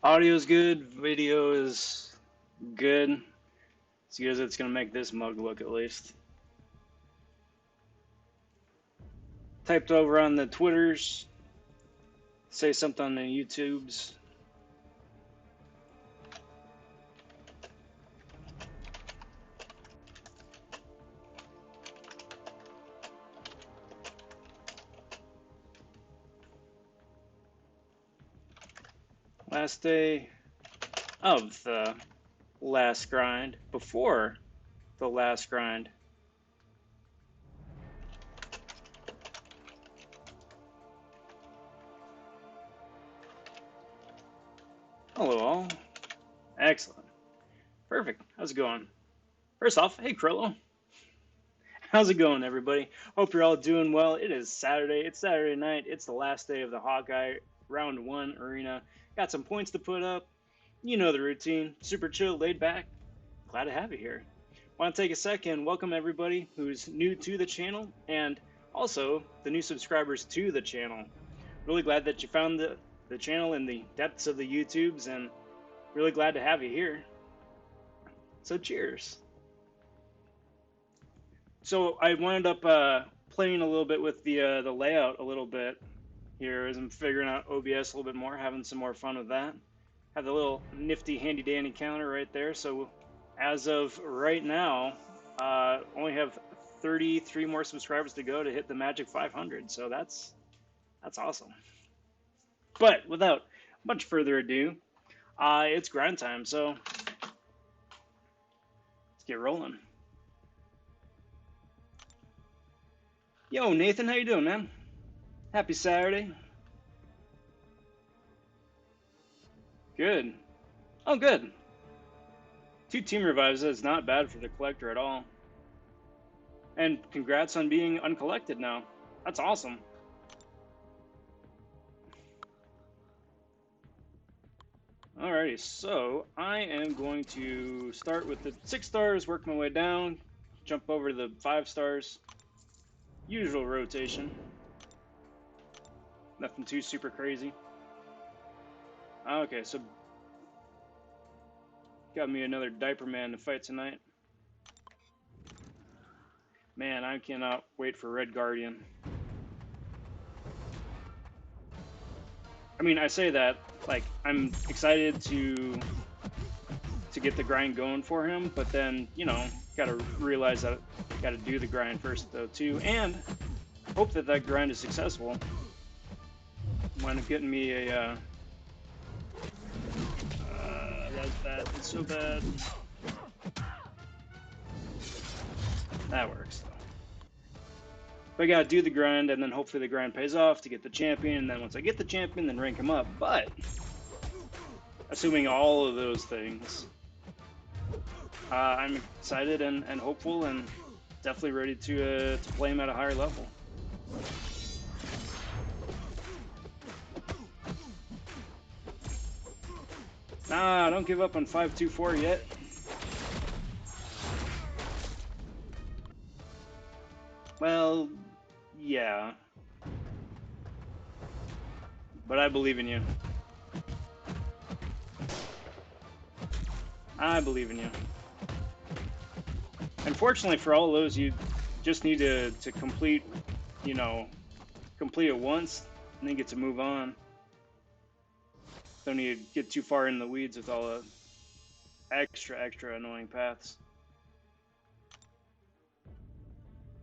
Audio is good, video is good. As good as it's gonna make this mug look, at least. Typed over on the Twitters, say something on the YouTubes. Last day of the last grind, before the last grind. Hello all. Excellent. Perfect. How's it going? First off, hey Krillo. How's it going, everybody? Hope you're all doing well. It is Saturday. It's Saturday night. It's the last day of the HAWKEYE Round 1 arena. Got some points to put up. You know the routine. Super chill, laid back. Glad to have you here. Want to take a second, welcome everybody who's new to the channel, and also the new subscribers to the channel. Really glad that you found the channel in the depths of the YouTubes, and really glad to have you here. So cheers. So I wound up playing a little bit with the layout a little bit here as I'm figuring out OBS a little bit more, having some more fun with that. Have the little nifty handy dandy counter right there. So as of right now, only have 33 more subscribers to go to hit the magic 500. So that's awesome. But without much further ado, it's grind time. So let's get rolling. Yo, Nathan, how you doing, man? Happy Saturday. Good. Oh, good. 2 team revives is not bad for the collector at all. And congrats on being uncollected now. That's awesome. Alrighty, so I am going to start with the 6 stars, work my way down, jump over to the 5 stars. Usual rotation. Nothing too super crazy. Okay, so got me another diaper man to fight tonight. Man, I cannot wait for Red Guardian. I mean, I say that, like, I'm excited to get the grind going for him, but then, you know, gotta realize that I gotta do the grind first, though, too, and hope that that grind is successful. Wind up getting me a, that's bad, it's so bad. That works, though. But I gotta do the grind, and then hopefully the grind pays off to get the champion, and then once I get the champion, then rank him up. But assuming all of those things, I'm excited and hopeful, and definitely ready to play him at a higher level. Nah, don't give up on 524 yet. Well, yeah. But I believe in you. I believe in you. Unfortunately, for all of those, you just need to complete, you know, complete it once, and then get to move on. Don't need to get too far in the weeds with all the extra annoying paths.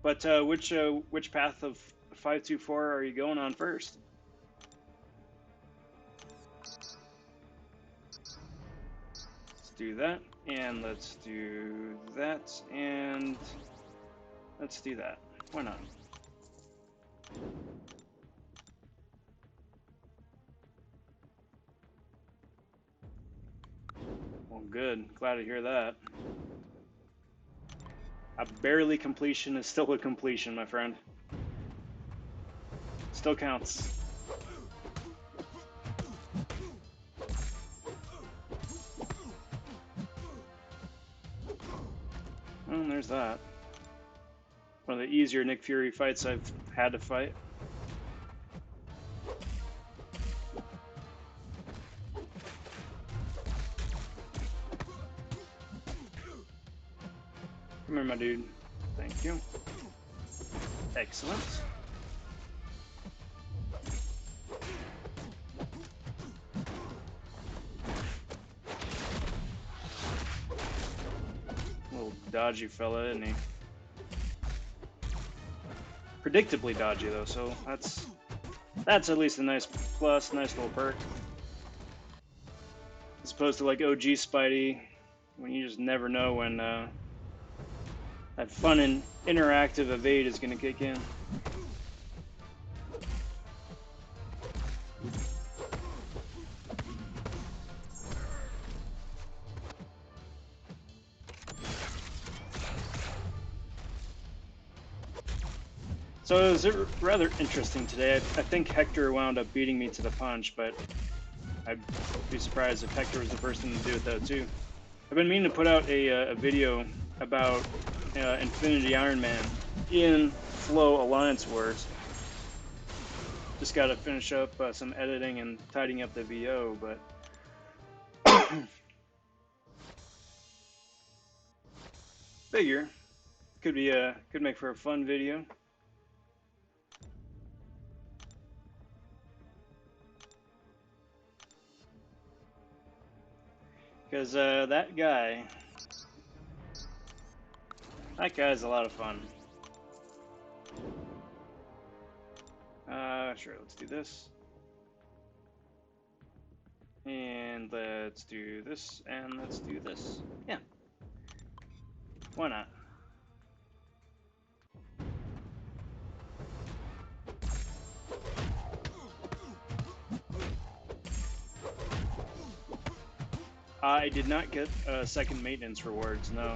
But which path of 524 are you going on first? Let's do that, and let's do that, and let's do that. Why not? Well, good. Glad to hear that. A barely completion is still a completion, my friend. Still counts. Well, there's that. One of the easier Nick Fury fights I've had to fight. Come here, my dude. Thank you. Excellent. Little dodgy fella, isn't he? Predictably dodgy though, so that's at least a nice plus, nice little perk. As opposed to like OG Spidey, when you just never know when that fun and interactive evade is going to kick in. So it was rather interesting today. I think Hector wound up beating me to the punch, but I'd be surprised if Hector was the first one to do it though too. I've been meaning to put out a video about Infinity Iron Man in Flow Alliance Wars. Just got to finish up some editing and tidying up the VO, but figure could make for a fun video. Because that guy's a lot of fun. Sure, let's do this. And let's do this, and let's do this. Yeah. Why not? I did not get second maintenance rewards, no.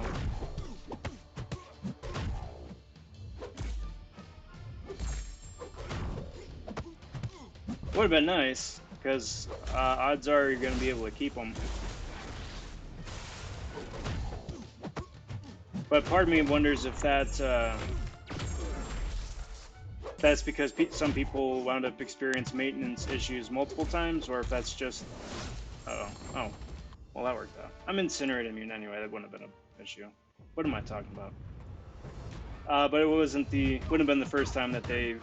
Would have been nice, because odds are you're going to be able to keep them. But part of me wonders if that's because some people wound up experiencing maintenance issues multiple times, or if that's just... oh, well that worked out. I'm Incinerate immune anyway, that wouldn't have been an issue. What am I talking about? But it wouldn't have been the first time that they've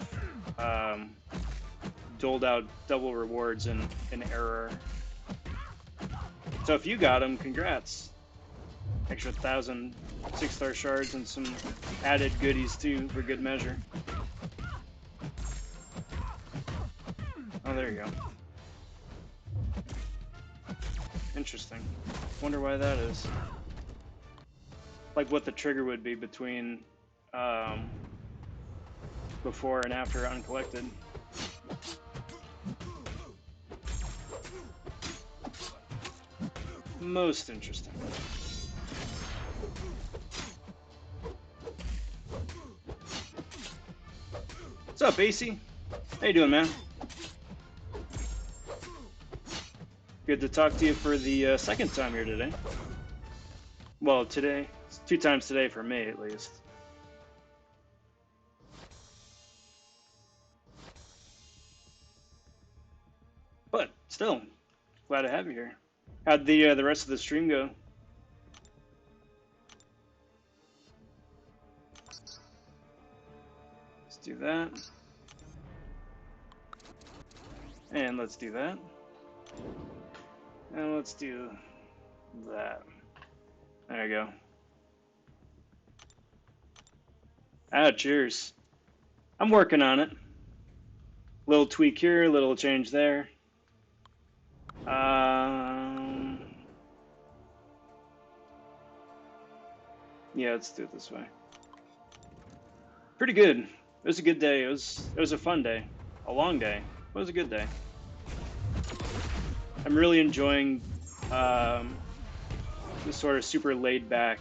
doled out double rewards in error. So if you got them, congrats. Extra 1,000 6-star shards and some added goodies too, for good measure. Oh, there you go. Interesting. Wonder why that is. Like what the trigger would be between before and after uncollected. Most interesting. What's up, AC? How you doing, man? Good to talk to you for the second time here today. Well, today. It's 2 times today for me, at least. But, still, glad to have you here. How'd the rest of the stream go? Let's do that. And let's do that. And let's do that. There you go. Ah, cheers. I'm working on it. Little tweak here, little change there. Yeah, let's do it this way. Pretty good. It was a good day. It was a fun day. A long day. It was a good day. I'm really enjoying this sort of super laid back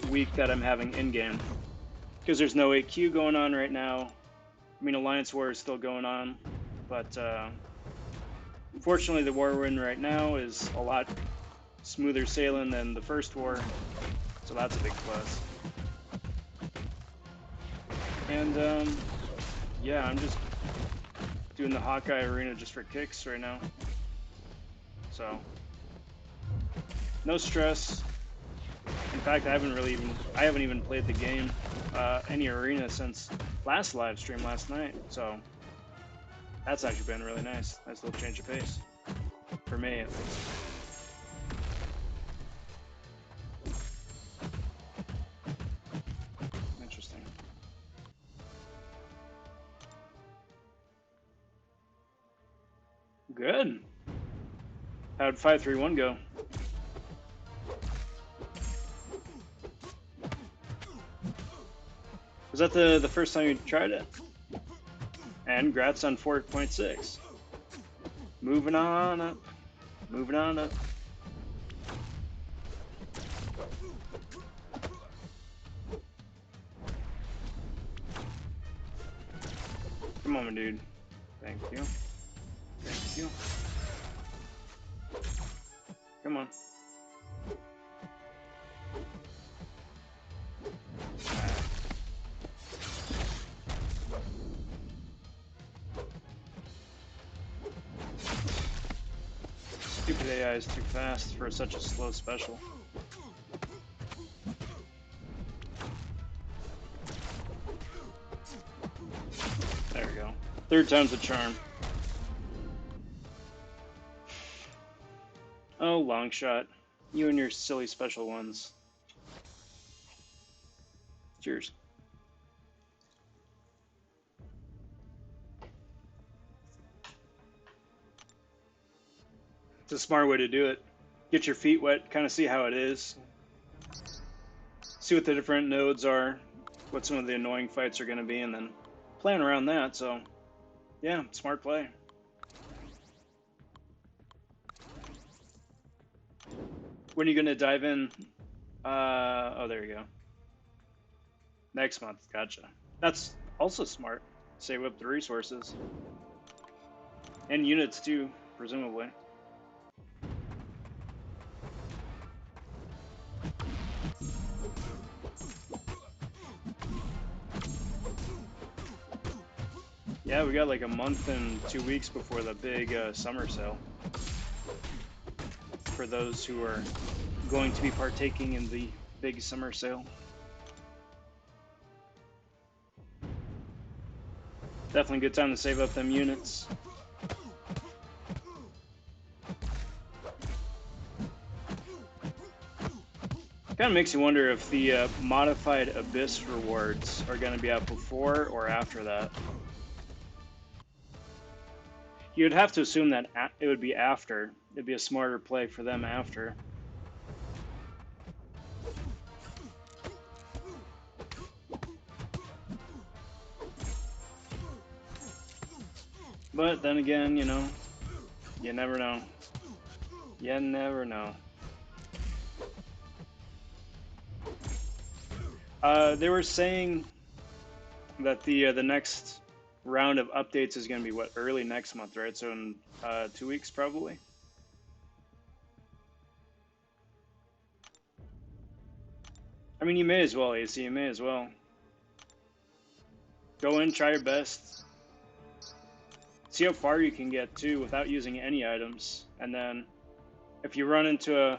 week that I'm having in game. Because there's no AQ going on right now. I mean, Alliance War is still going on, but unfortunately the war we're in right now is a lot smoother sailing than the first war, so that's a big plus. And yeah, I'm just doing the Hawkeye arena just for kicks right now, so no stress, In fact, I haven't even played the game, any arena since last live stream last night. So that's actually been really nice. Nice little change of pace for me, at least. Interesting. Good. How'd 5-3-1 go? Was that the first time you tried it? And congrats on 4.6. Moving on up. Moving on up. Come on, my dude. Thank you. Thank you. Come on. Stupid AI is too fast for such a slow special. There we go. Third time's a charm. Oh, long shot. You and your silly special ones. Cheers. It's a smart way to do it. Get your feet wet, kind of see how it is. See what the different nodes are, what some of the annoying fights are going to be, and then plan around that. So, yeah, smart play. When are you going to dive in? Oh, there you go. Next month, gotcha. That's also smart. Save up the resources. And units too, presumably. Yeah, we got like a month and 2 weeks before the big summer sale. For those who are going to be partaking in the big summer sale. Definitely a good time to save up them units. Kind of makes you wonder if the modified Abyss rewards are going to be out before or after that. You'd have to assume that it would be after. It'd be a smarter play for them after. But then again, you know, you never know. You never know. They were saying that the next round of updates is going to be what, early next month, right? So in 2 weeks probably. I mean, you may as well, AC. You may as well go in, try your best, see how far you can get too without using any items, and then if you run into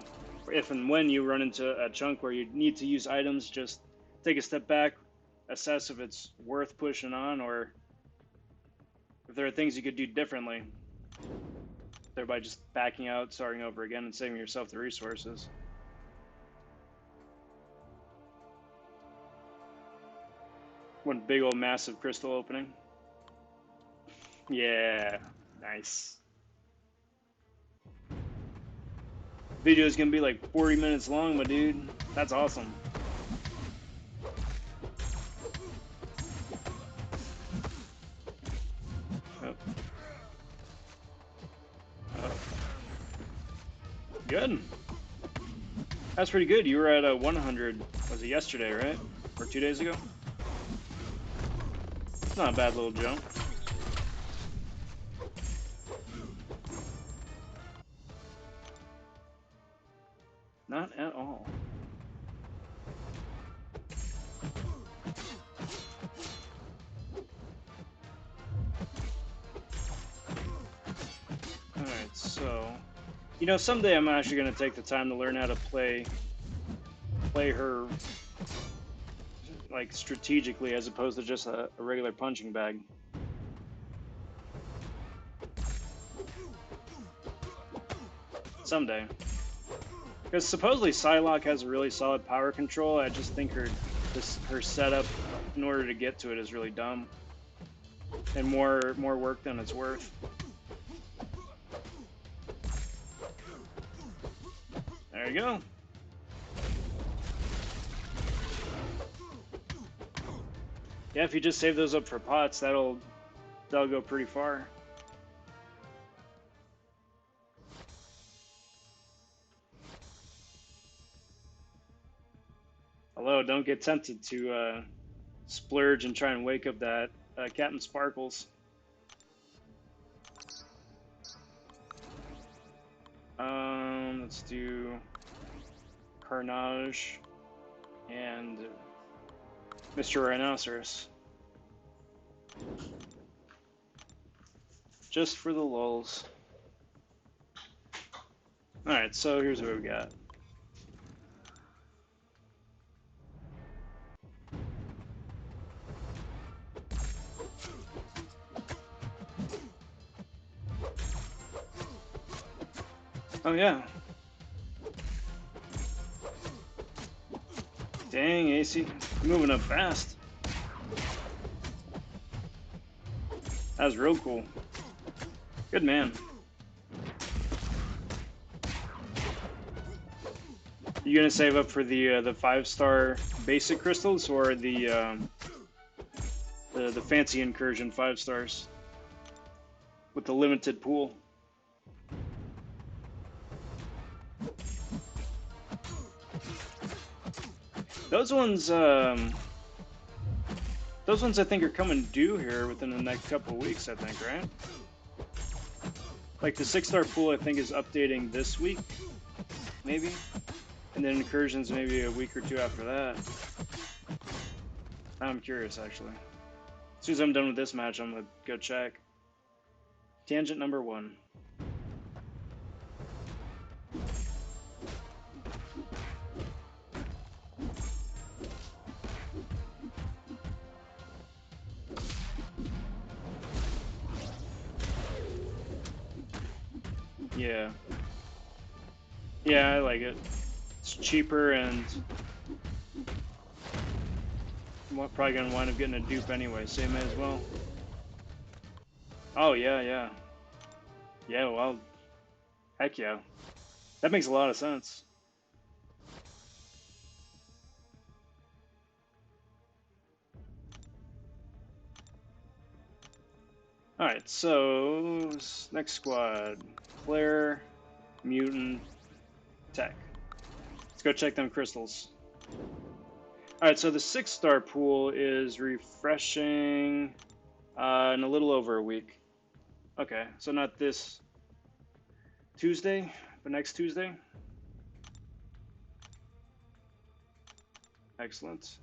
if and when you run into a chunk where you need to use items, just take a step back, assess if it's worth pushing on, or if there are things you could do differently, thereby just backing out, starting over again, and saving yourself the resources. One big old massive crystal opening. Yeah, nice. Video is gonna be like 40 minutes long, my dude. That's awesome. Oh. Oh. Good. That's pretty good. You were at a 100. Was it yesterday, right? Or 2 days ago? Not a bad little jump. Not at all. Alright, so... You know, someday I'm actually going to take the time to learn how to play play her like strategically as opposed to just a regular punching bag. Someday. Because supposedly Psylocke has a really solid power control. I just think her setup in order to get to it is really dumb. And more work than it's worth. There you go. Yeah, if you just save those up for pots, that'll go pretty far. Although, don't get tempted to splurge and try and wake up that Captain Sparkles. Let's do Carnage and Mr. Rhinoceros. Just for the lulz. Alright, so here's what we got. Oh yeah. Dang, AC, moving up fast. That was real cool. Good man. You gonna save up for the 5-star basic crystals or the fancy incursion 5 stars with the limited pool? Those ones I think are coming due here within the next couple of weeks, I think, right? Like the 6-star pool I think is updating this week, maybe? And then incursions maybe a week or two after that. I'm curious, actually. As soon as I'm done with this match, I'm gonna go check. Tangent number 1. Yeah. Yeah, I like it. It's cheaper and I'm probably gonna wind up getting a dupe anyway, so you may as well. Oh yeah, yeah. Yeah, well, heck yeah. That makes a lot of sense. Alright, so next squad. Claire, Mutant, Tech. Let's go check them crystals. Alright, so the 6-star pool is refreshing in a little over a week. Okay, so not this Tuesday, but next Tuesday. Excellent.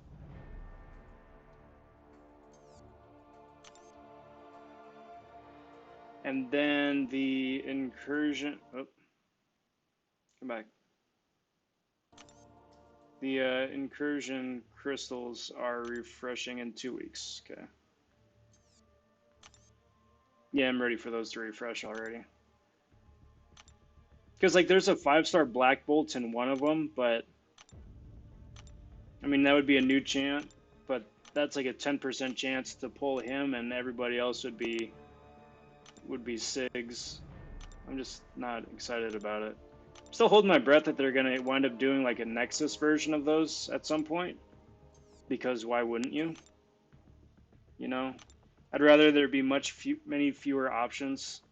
And then the incursion. Oh, come back. The incursion crystals are refreshing in 2 weeks. Okay. Yeah, I'm ready for those to refresh already. Because like there's a 5-star Black Bolt in one of them, but I mean that would be a new chant, but that's like a 10% chance to pull him, and everybody else would be SIGs. I'm just not excited about it. I'm still holding my breath that they're gonna wind up doing like a Nexus version of those at some point, because why wouldn't you? You know, I'd rather there be many fewer options,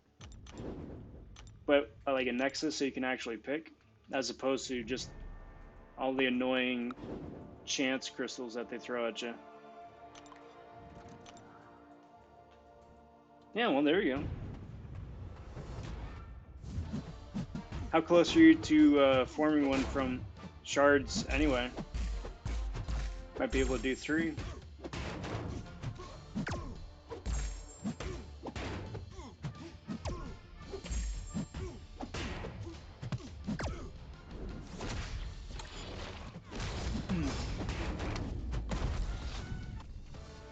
but like a Nexus so you can actually pick, as opposed to just all the annoying chance crystals that they throw at you. Yeah, well, there you go. How close are you to forming one from shards anyway? Might be able to do 3.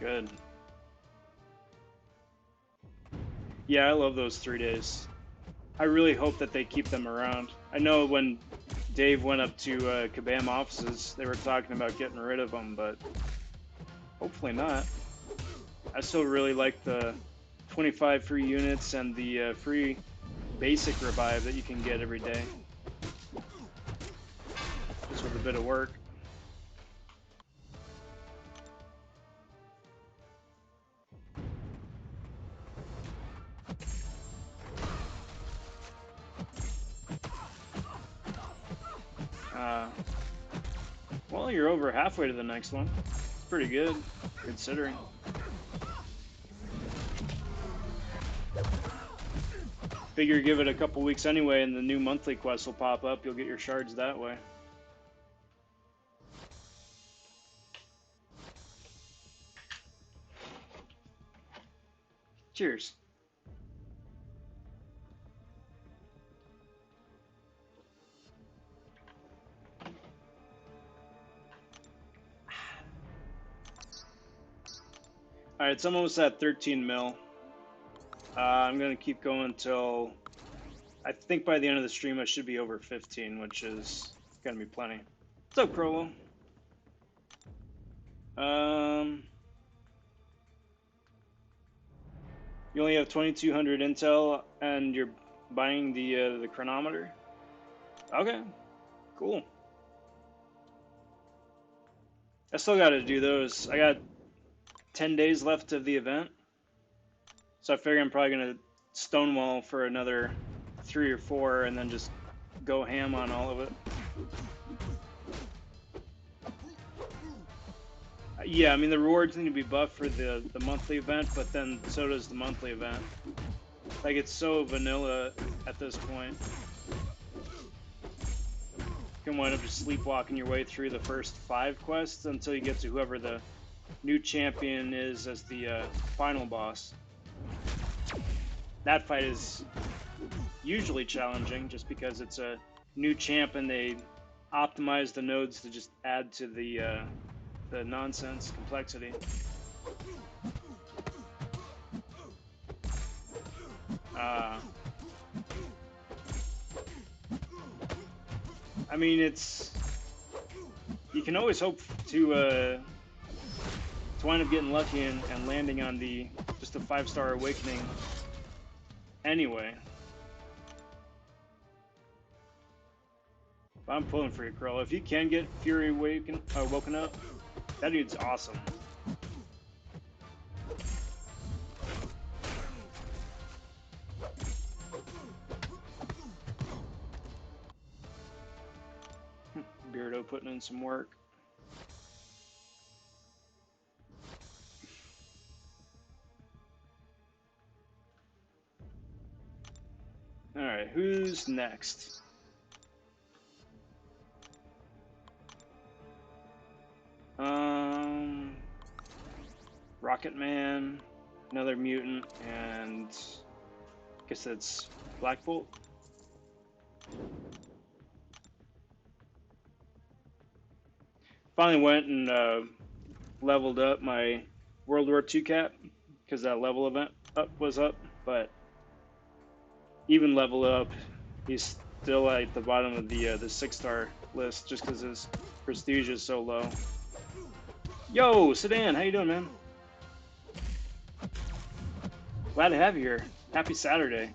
Good. Yeah, I love those 3 days. I really hope that they keep them around. I know when Dave went up to Kabam offices, they were talking about getting rid of them, but hopefully not. I still really like the 25 free units and the free basic revive that you can get every day. Just with a bit of work. Well, you're over halfway to the next one. It's pretty good, considering. Figure give it a couple weeks anyway, and the new monthly quest will pop up. You'll get your shards that way. Cheers. Alright, it's almost at 13 mil. I'm going to keep going until I think by the end of the stream I should be over 15, which is going to be plenty. What's up, Crowell? You only have 2200 intel and you're buying the chronometer? Okay, cool. I still got to do those. I got 10 days left of the event. So I figure I'm probably going to stonewall for another 3 or 4 and then just go ham on all of it. Yeah, I mean, the rewards need to be buffed for the monthly event, but then so does the monthly event. Like, it's so vanilla at this point. You can wind up just sleepwalking your way through the first 5 quests until you get to whoever the new champion is as the final boss. That fight is usually challenging just because it's a new champ and they optimize the nodes to just add to the nonsense complexity. I mean, you can always hope to wind up getting lucky and landing on just a 5-star awakening anyway. But I'm pulling for you, Crow. If you can get Fury woken up, that dude's awesome. Beardo putting in some work. Alright, who's next? Rocket Man, another mutant, and I guess that's Black Bolt. Finally went and leveled up my World War II cap because that level event was up, but even level up, he's still at the bottom of the 6-star list just because his prestige is so low. Yo, Sedan, how you doing, man? Glad to have you here. Happy Saturday.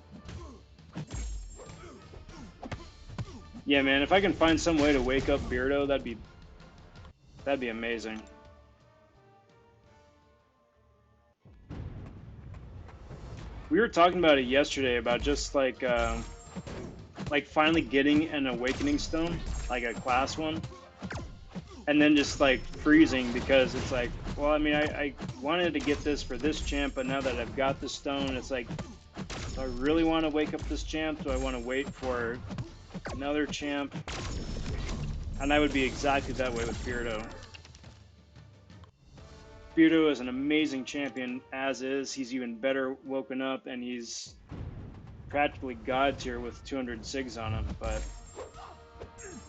Yeah, man, if I can find some way to wake up Beardo, that'd be amazing. We were talking about it yesterday about just like finally getting an awakening stone, like a class one, and then just like freezing because it's like, well, I mean, I wanted to get this for this champ, but now that I've got the stone, it's like, do I really want to wake up this champ? Do I want to wait for another champ? And I would be exactly that way with Beardo. Beardo is an amazing champion as is. He's even better woken up, and he's practically god tier with 200 SIGs on him, but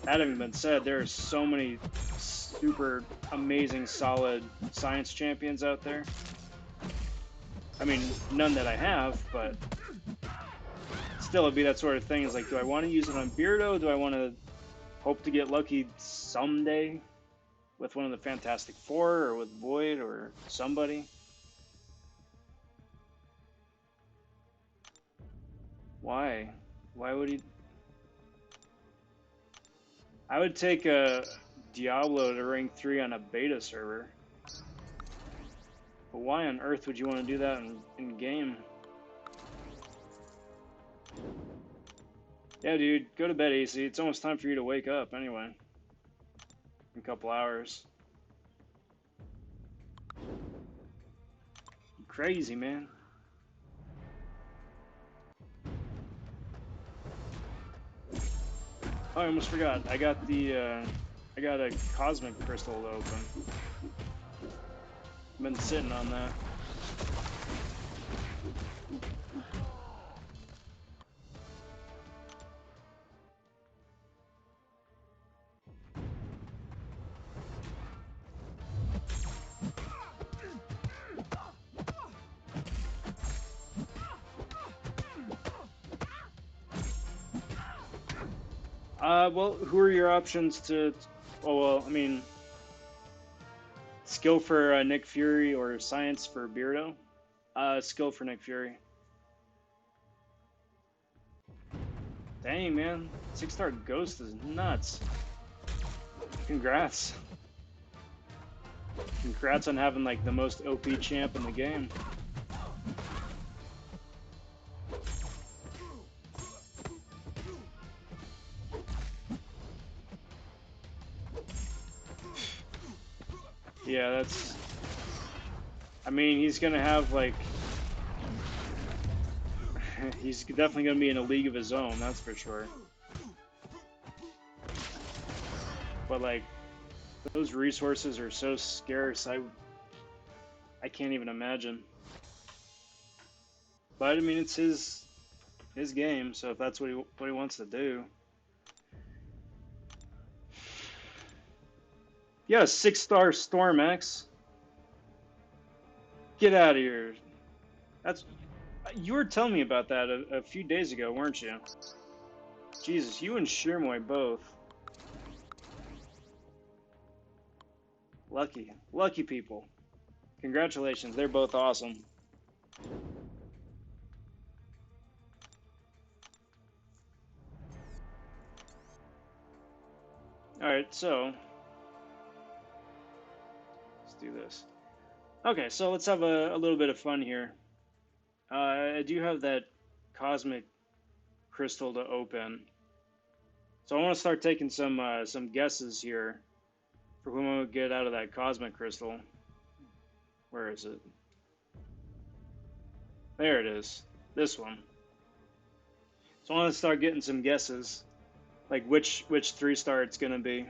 That having been said, there are so many super amazing, solid science champions out there. I mean, none that I have, but still, it'd be that sort of thing. Is like, do I want to use it on Beardo? Do I want to hope to get lucky someday with one of the Fantastic Four or with Void or somebody? Why? Why would he? I would take a Diablo to rank 3 on a beta server. But why on earth would you want to do that in game? Yeah, dude, go to bed, AC. It's almost time for you to wake up anyway. In a couple hours. Crazy, man. Oh, I almost forgot. I got a cosmic crystal to open. I've been sitting on that. Well, who are your options to? Oh, well, I mean, skill for Nick Fury or science for Beardo? Skill for Nick Fury. Dang, man. 6-star Ghost is nuts. Congrats. Congrats on having, like, the most OP champ in the game. Yeah, that's... I mean, he's gonna have, like... he's definitely gonna be in a league of his own, that's for sure. But, like, those resources are so scarce, I can't even imagine. But, I mean, it's his game, so if that's what he wants to do. Yeah, 6-star Storm X. Get out of here. That's... You were telling me about that a few days ago, weren't you? Jesus, you and Shirmoy both. Lucky people. Congratulations, they're both awesome. Alright, so... let's do this. Okay, so let's have a little bit of fun here. I do have that cosmic crystal to open. So I want to start taking some guesses here for whom I would get out of that cosmic crystal. Where is it? There it is. This one. So I want to start getting some guesses, like which 3-star it's gonna be.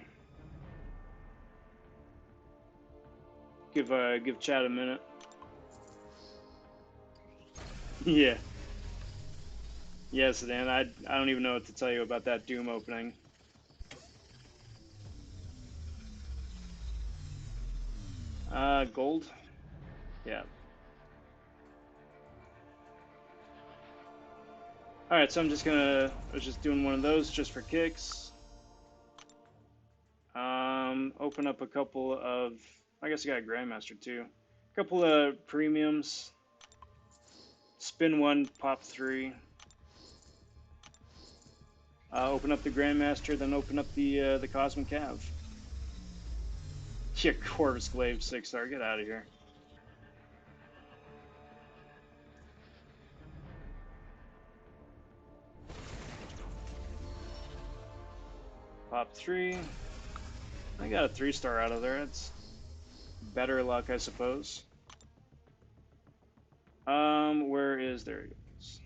Give chat a minute. Yeah. Yes, Dan. I don't even know what to tell you about that Doom opening. Gold. Yeah. All right. So I was just doing one of those just for kicks. Open up a couple of. I guess I got a Grandmaster too. A couple of premiums. Spin 1, pop 3. Open up the Grandmaster, then open up the Cosmic Cav. Yeah, Corvus Glaive 6-star. Get out of here. Pop 3. I got a 3-star out of there. It's better luck, I suppose. Where is there? It goes.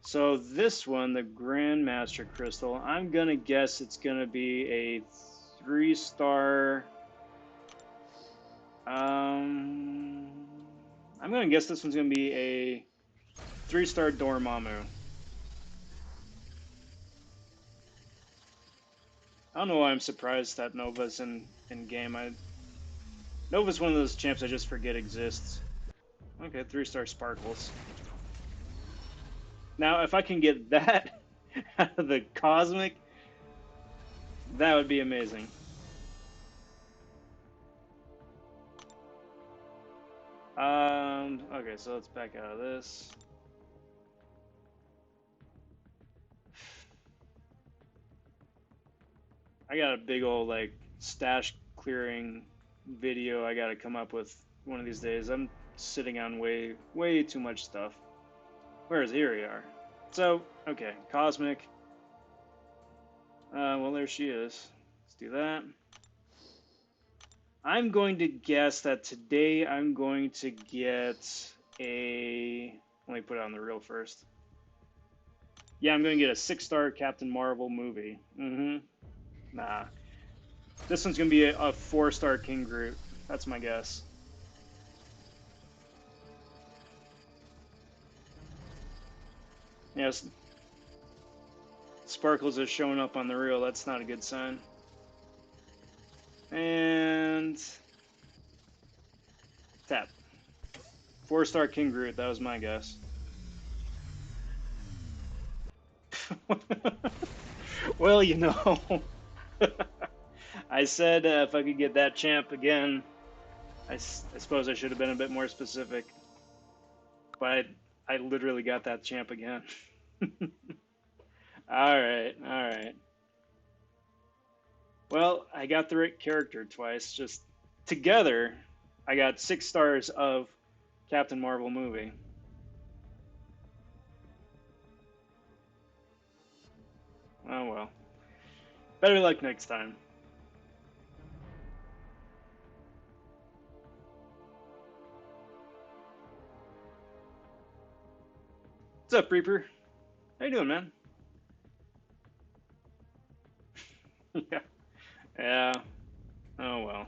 So this one, the Grandmaster Crystal, I'm gonna guess it's gonna be a 3-star. I'm gonna guess this one's gonna be a 3-star Dormammu. I don't know why I'm surprised that Nova's in game. Nova's one of those champs I just forget exists. Okay, 3-star Sparkles. Now, if I can get that out of the Cosmic, that would be amazing. Okay, so let's back out of this. I got a big old, like, stash clearing video I gotta come up with one of these days. I'm sitting on way too much stuff. Whereas here we are. So, okay, Cosmic. Well, there she is. Let's do that. I'm going to guess that today I'm going to get a... Let me put it on the reel first. Yeah, I'm going to get a 6-star Captain Marvel movie. Nah. This one's going to be a 4-star King Groot. That's my guess. Yes. Sparkles is showing up on the reel. That's not a good sign. And... tap. 4-star King Groot. That was my guess. Well, you know... I said if I could get that champ again, I suppose I should have been a bit more specific. But I literally got that champ again. Alright, alright. Well, I got the right character twice. Just together, I got 6 stars of Captain Marvel movie. Oh well. Better luck next time. What's up, Reaper? How you doing, man? Yeah. Yeah. Oh well.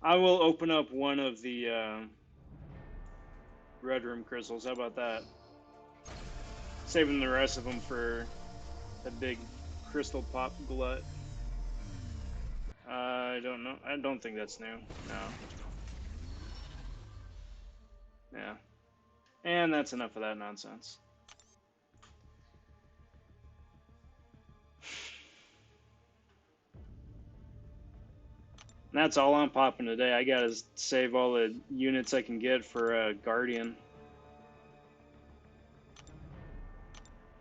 I will open up one of the Red Room crystals. How about that? Saving the rest of them for the big crystal pop glut. I don't know. I don't think that's new. No. Yeah. And that's enough of that nonsense. That's all I'm popping today. I gotta save all the units I can get for Guardian.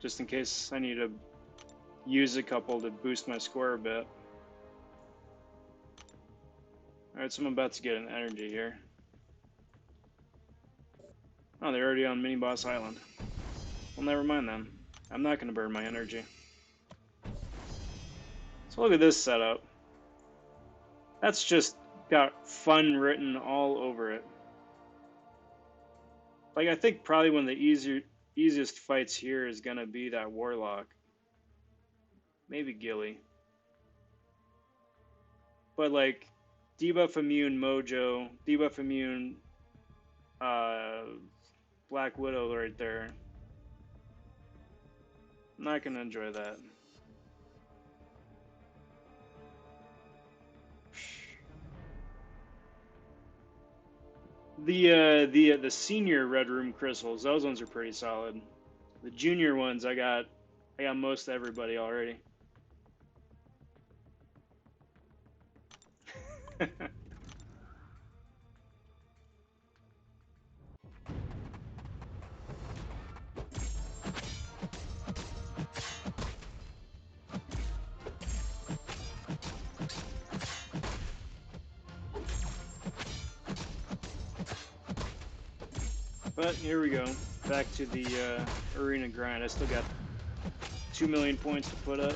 Just in case I need to use a couple to boost my score a bit. Alright, so I'm about to get an energy here. Oh, they're already on Mini Boss Island. Well, never mind then. I'm not gonna burn my energy. So look at this setup. That's just got fun written all over it. Like, I think probably one of the easiest fights here is gonna be that Warlock. Maybe Gilly. But like, debuff immune Mojo, debuff immune Black Widow right there. I'm not gonna enjoy that. The senior Red Room crystals, those ones are pretty solid. The junior ones, I got most everybody already. But here we go, back to the arena grind. I still got 2 million points to put up.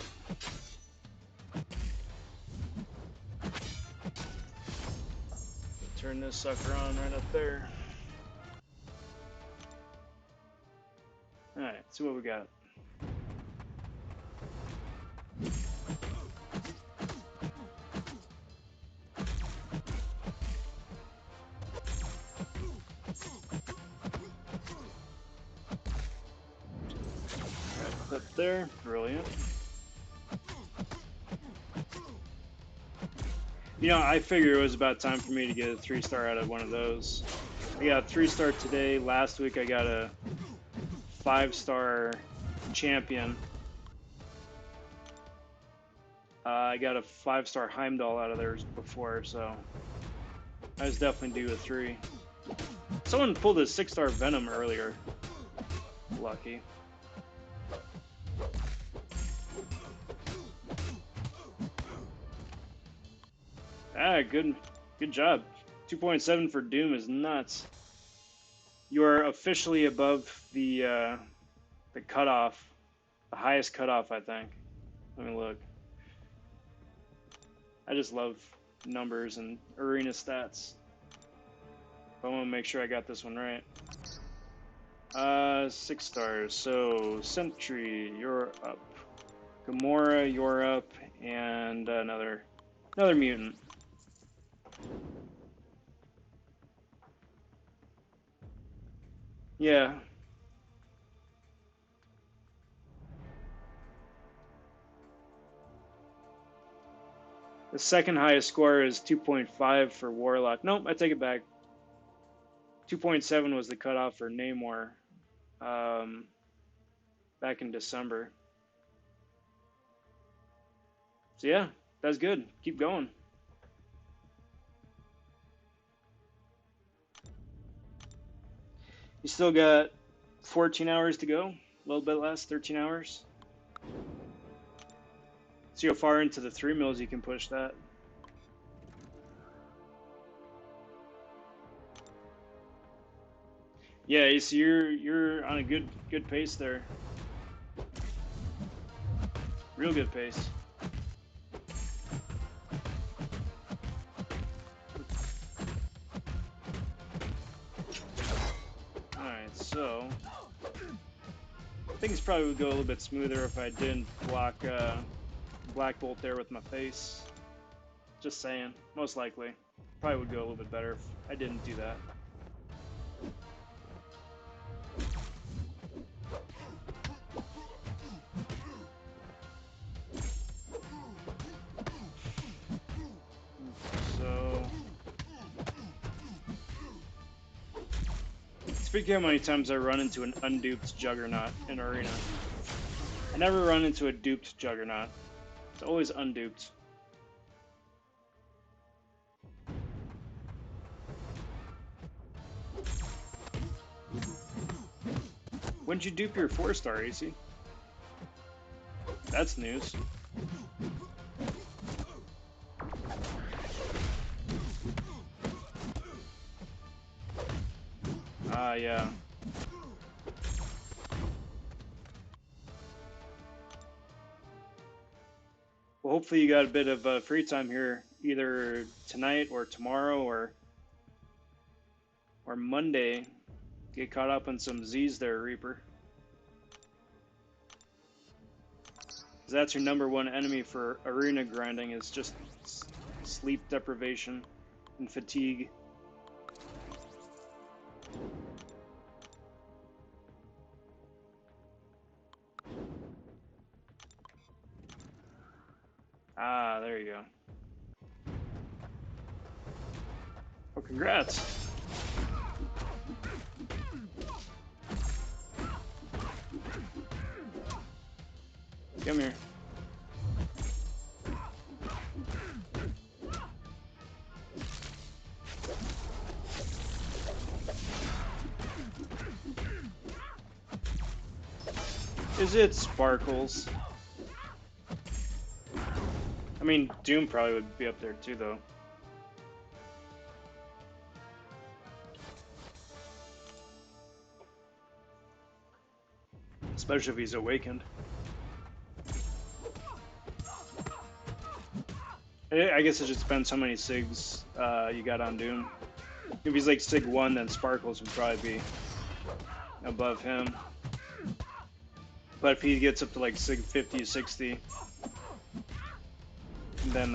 Turn this sucker on right up there. Alright, see what we got. Right, clip there, brilliant. You know, I figured it was about time for me to get a 3-star out of one of those. I got a 3-star today. Last week I got a 5-star champion. I got a 5-star Heimdall out of theirs before, so I was definitely due a 3. Someone pulled a 6-star Venom earlier. Lucky. Ah, good job. 2.7 for Doom is nuts. You are officially above the cutoff, the highest cutoff, I think. Let me look. I just love numbers and arena stats. But I want to make sure I got this one right. 6 stars. So Sentry, you're up. Gamora, you're up, and another mutant. Yeah. The second highest score is 2.5 for Warlock. Nope, I take it back. 2.7 was the cutoff for Namor back in December. So yeah, that's good. Keep going. You still got 14 hours to go. A little bit less, 13 hours. See how far into the 3 mils you can push that. Yeah, you see you're on a good pace there. Real good pace. Alright, so things probably would go a little bit smoother if I didn't block Black Bolt there with my face. Just saying. Most likely. Probably would go a little bit better if I didn't do that. So speaking of how many times I run into an unduped Juggernaut in Arena. I never run into a duped Juggernaut. It's always unduped. When'd you dupe your 4-star, AC? That's news. Yeah. Well, hopefully you got a bit of free time here, either tonight or tomorrow or Monday. Get caught up on some Z's there, Reaper. That's your #1 enemy for arena grinding, is just sleep deprivation and fatigue. Ah, there you go. Well, congrats. Come here. Is it Sparkles? I mean, Doom probably would be up there too, though. Especially if he's awakened. I guess it just depends how many SIGs you got on Doom. If he's like SIG 1, then Sparkles would probably be above him. But if he gets up to like SIG 50, 60, then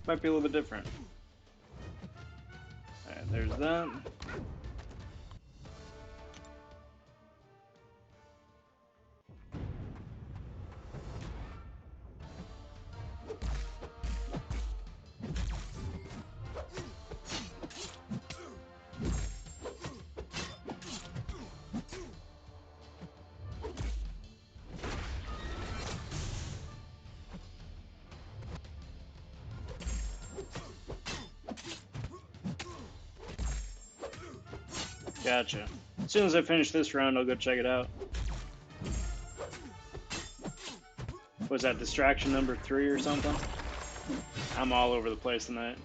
might be a little bit different. Alright, there's that. Gotcha. As soon as I finish this round, I'll go check it out. Was that distraction number 3 or something? I'm all over the place tonight.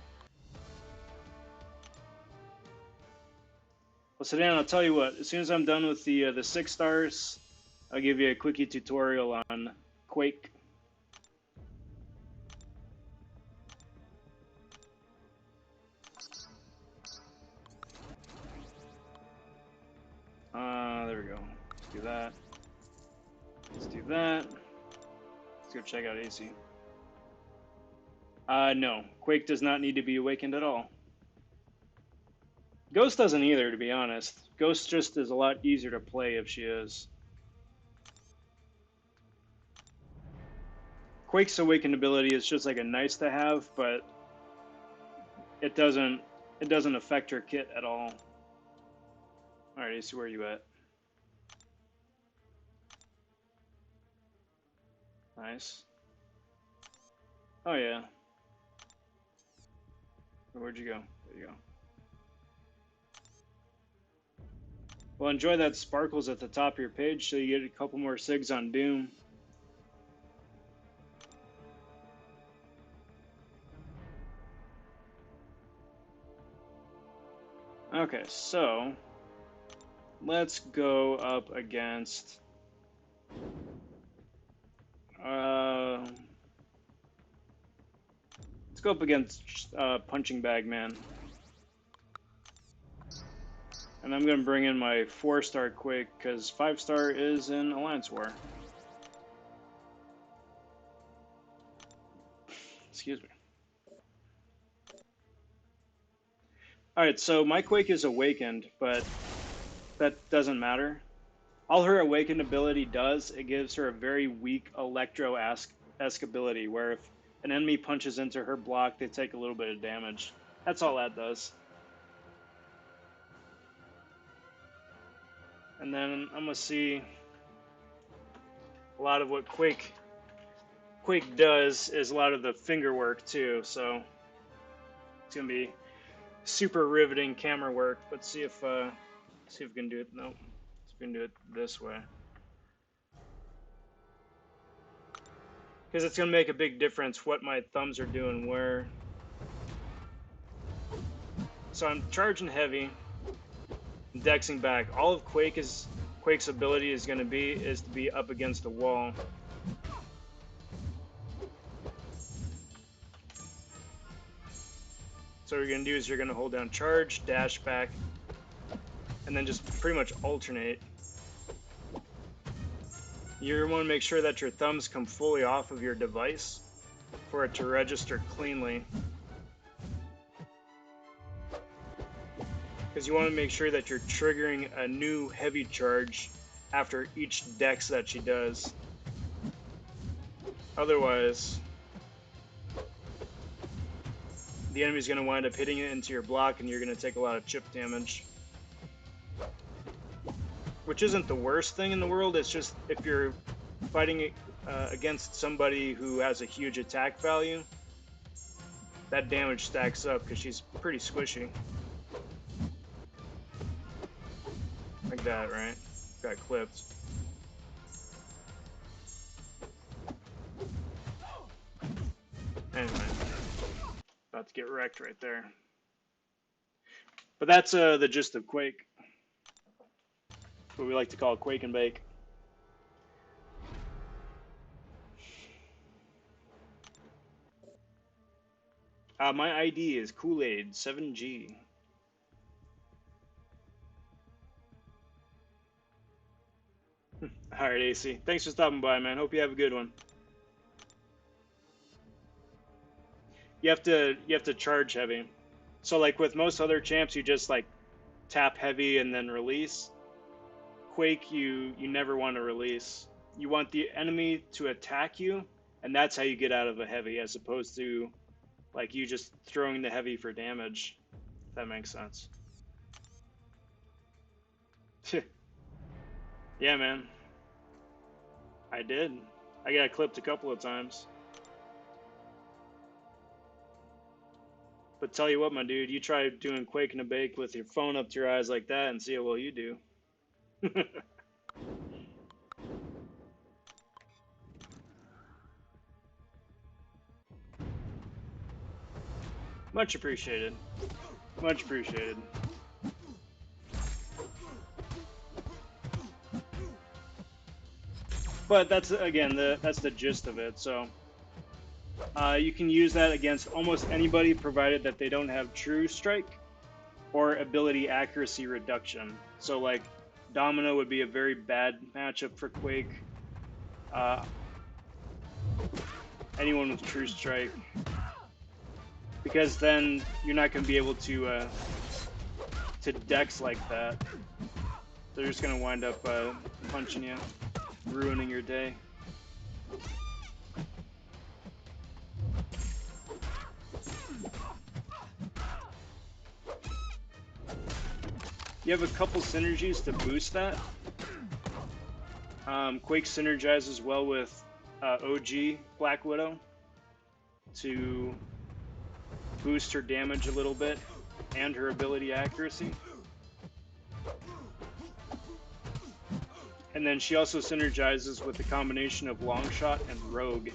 Well, so Dan, I'll tell you what. As soon as I'm done with the 6 stars, I'll give you a quickie tutorial on Quake. There we go. Let's do that. Let's do that. Let's go check out AC. No. Quake does not need to be awakened at all. Ghost doesn't either, to be honest. Ghost just is a lot easier to play if she is. Quake's awakened ability is just like a nice to have, but it doesn't affect her kit at all. Alright, AC, where are you at? Nice. Oh yeah. Where'd you go? There you go. Well, enjoy that sparkles at the top of your page so you get a couple more SIGs on Doom. Okay, so let's go up against let's go up against Punching Bag Man. And I'm going to bring in my 4-star Quake because 5-star is in Alliance War. Excuse me. Alright, so my Quake is awakened, but that doesn't matter. All her awakened ability does, it gives her a very weak Electro-esque ability, where if an enemy punches into her block, they take a little bit of damage. That's all that does. And then I'm going to see a lot of what Quake does is a lot of the finger work too, so it's going to be super riveting camera work. But see if we can do it. Nope. See if we can do it this way. Because it's going to make a big difference what my thumbs are doing where. So I'm charging heavy, dexing back. All of Quake's ability is going to be up against the wall. So what you're going to do is you're going to hold down charge, dash back, and then just pretty much alternate. You want to make sure that your thumbs come fully off of your device for it to register cleanly. Because you want to make sure that you're triggering a new heavy charge after each dex that she does. Otherwise, the enemy's going to wind up hitting it into your block and you're going to take a lot of chip damage. Which isn't the worst thing in the world, it's just if you're fighting against somebody who has a huge attack value, that damage stacks up because she's pretty squishy. Like that, right? Got clipped. Anyway, about to get wrecked right there. But that's the gist of Quake. What we like to call Quake and Bake. My ID is Kool-Aid 7G. Alright, AC. Thanks for stopping by, man. Hope you have a good one. You have to charge heavy. So like with most other champs, you just like tap heavy and then release. Quake, you never want to release. You want the enemy to attack you, and that's how you get out of a heavy, as opposed to like you just throwing the heavy for damage. If that makes sense. Yeah, man. I did. I got clipped a couple of times. But But tell you what, my dude, you try doing Quake and a Bake with your phone up to your eyes like that and see how well you do. Much appreciated. Much appreciated. But that's, again, that's the gist of it. So you can use that against almost anybody, provided that they don't have True Strike or ability accuracy reduction. So like Domino would be a very bad matchup for Quake. Anyone with True Strike, because then you're not going to be able to dex like that. They're just going to wind up punching you, ruining your day. You have a couple synergies to boost that. Quake synergizes well with OG Black Widow to boost her damage a little bit and her ability accuracy. And then she also synergizes with the combination of Longshot and Rogue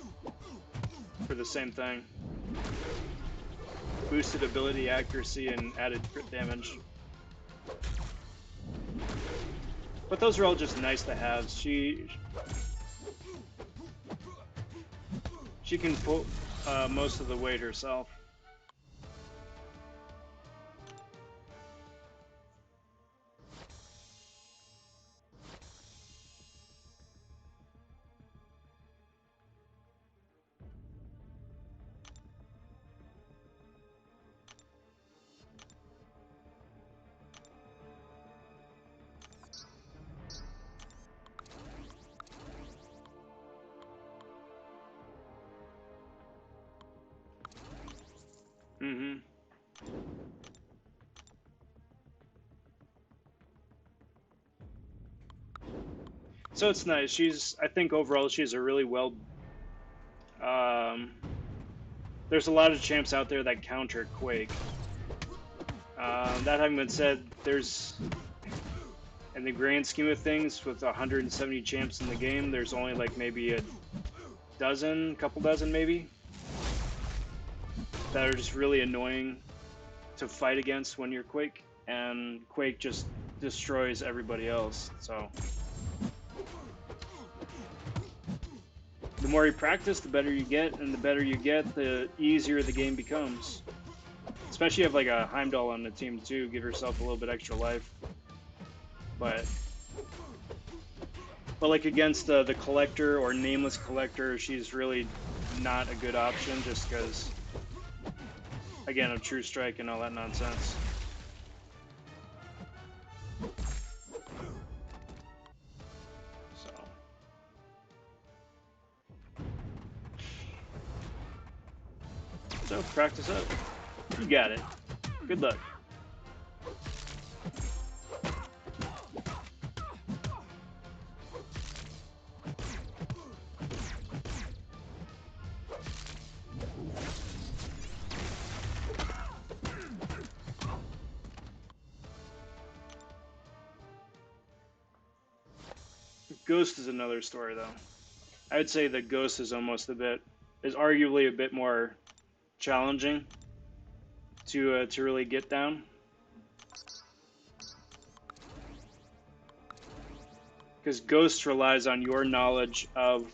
for the same thing. Boosted ability accuracy and added crit damage. But those are all just nice to have. She can pull most of the weight herself. Mm-hmm. So it's nice. I think overall she's a really well. There's a lot of champs out there that counter Quake. That having been said, there's, in the grand scheme of things, with 170 champs in the game, there's only like maybe a couple dozen maybe, that are just really annoying to fight against when you're Quake, and Quake just destroys everybody else. So the more you practice, the better you get, and the better you get, the easier the game becomes. Especially if you have like a Heimdall on the team too, give yourself a little bit extra life. But like against the Collector or Nameless Collector, she's really not a good option, just because, again, of True Strike and all that nonsense. So practice up. You got it. Good luck. Ghost is another story, though. I would say that Ghost is arguably a bit more challenging to really get down, because Ghost relies on your knowledge of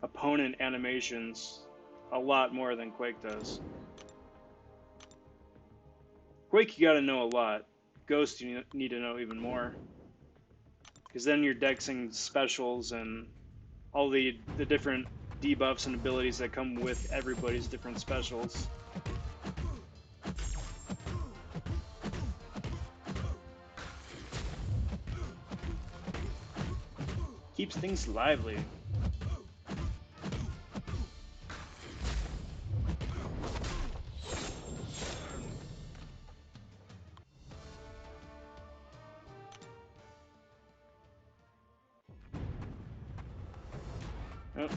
opponent animations a lot more than Quake does. Quake, you gotta know a lot. Ghost, you need to know even more, because then you're dexing specials and all the different debuffs and abilities that come with everybody's different specials. Keeps things lively. Oh.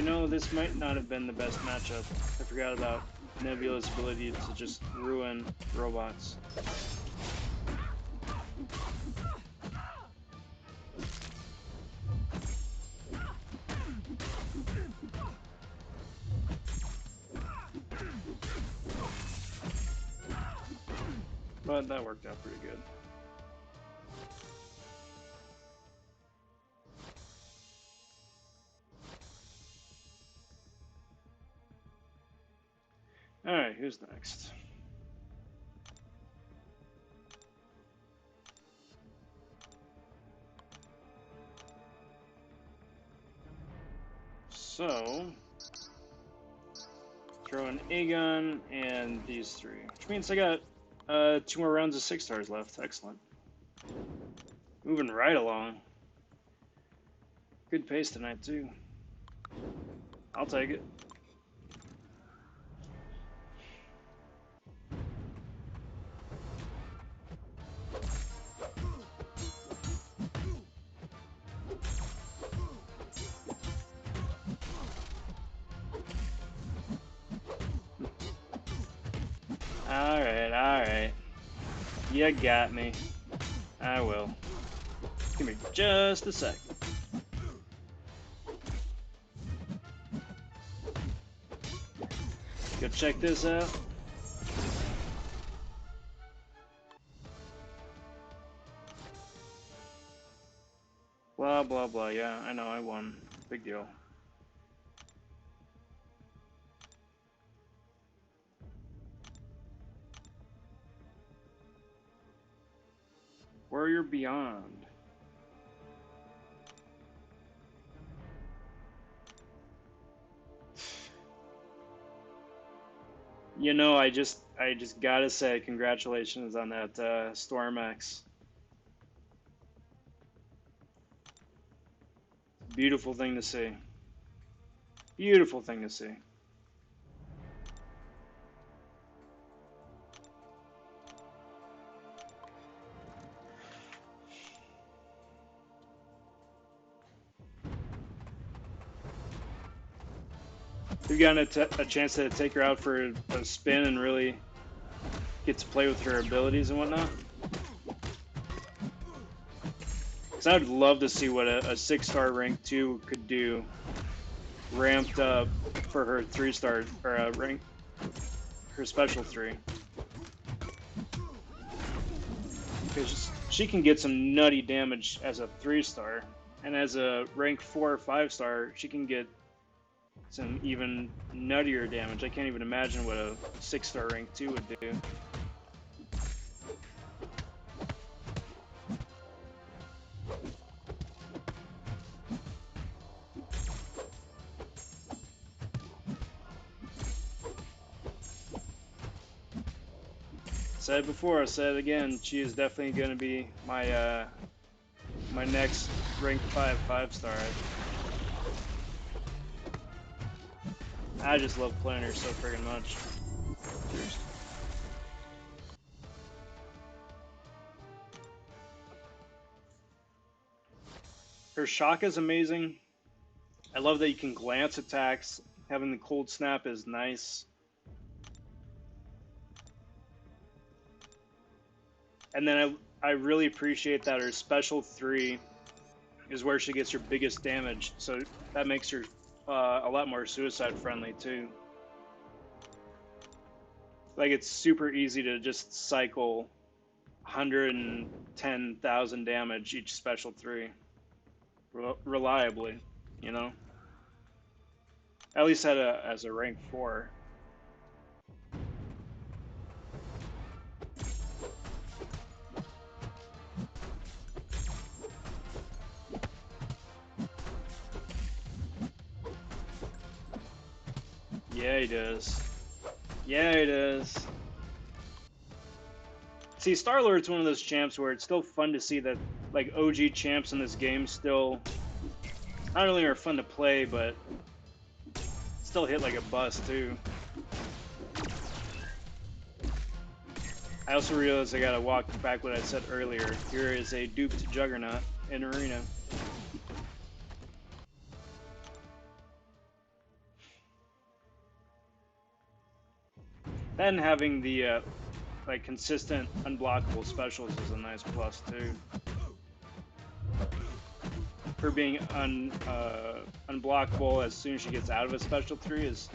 you know, this might not have been the best matchup. I forgot about Nebula's ability to just ruin robots. But that worked out pretty good. Alright, who's next? So, throw an A-gun and these three, which means I got 2 more rounds of 6 stars left. Excellent. Moving right along. Good pace tonight, too. I'll take it. Alright, alright. You got me. I will. Give me just a sec. Go check this out. Blah, blah, blah. Yeah, I know, I won. Big deal. Warrior Beyond. You know, I just gotta say, congratulations on that Storm X. Beautiful thing to see. Beautiful thing to see. You've gotten a chance to take her out for a spin and really get to play with her abilities and whatnot? Because I would love to see what a 6-star rank 2 could do, ramped up for her 3-star, or rank, her special 3. Because she can get some nutty damage as a 3-star, and as a rank 4 or 5-star, she can get some even nuttier damage. I can't even imagine what a 6-star rank 2 would do. Said before, I said again, she is definitely going to be my my next rank 5 5-star. I just love playing her so friggin' much. Cheers. Her shock is amazing. I love that you can glance attacks. Having the cold snap is nice. And then I really appreciate that her special 3 is where she gets her biggest damage. So that makes her a lot more suicide friendly too. Like, it's super easy to just cycle 110,000 damage each special 3 reliably, you know? At least as a rank 4. Yeah, he does. Yeah, he does. See, Star-Lord's one of those champs where it's still fun to see that, like, OG champs in this game still not only are fun to play, but still hit like a bus, too. I also realized I gotta walk back what I said earlier. Here is a duped Juggernaut in Arena. Then having the like consistent unblockable specials is a nice plus too. Her being unblockable as soon as she gets out of a special 3 is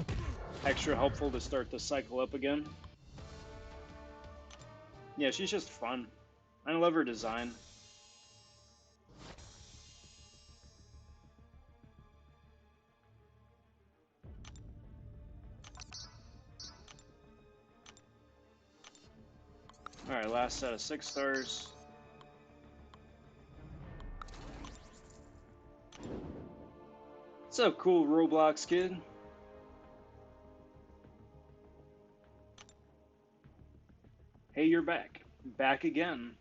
extra helpful to start the cycle up again. Yeah, she's just fun. I love her design. Alright, last set of 6 stars. What's up, cool Roblox kid? Hey, you're back. Back again.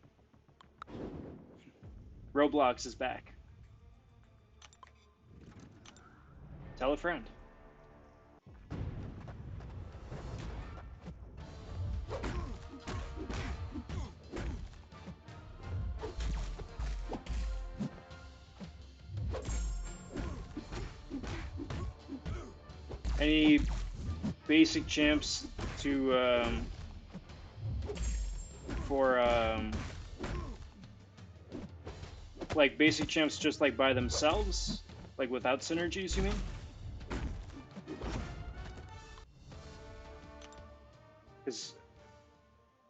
Roblox is back. Tell a friend. Any basic champs to like basic champs just like by themselves, like without synergies, you mean? Because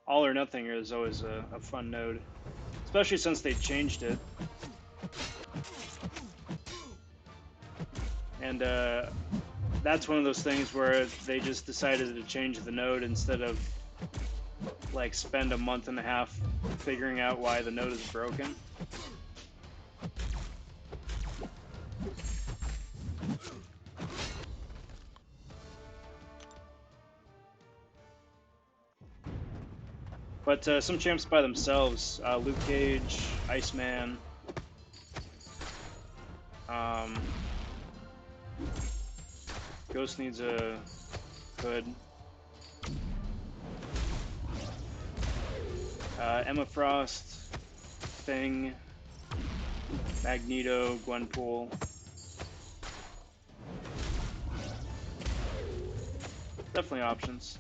all or nothing is always a fun node, especially since they changed it. And that's one of those things where they just decided to change the node instead of like spend a month and a half figuring out why the node is broken. But some champs by themselves, Luke Cage, Iceman, Ghost needs a hood. Emma Frost, Thing, Magneto, Gwenpool. Definitely options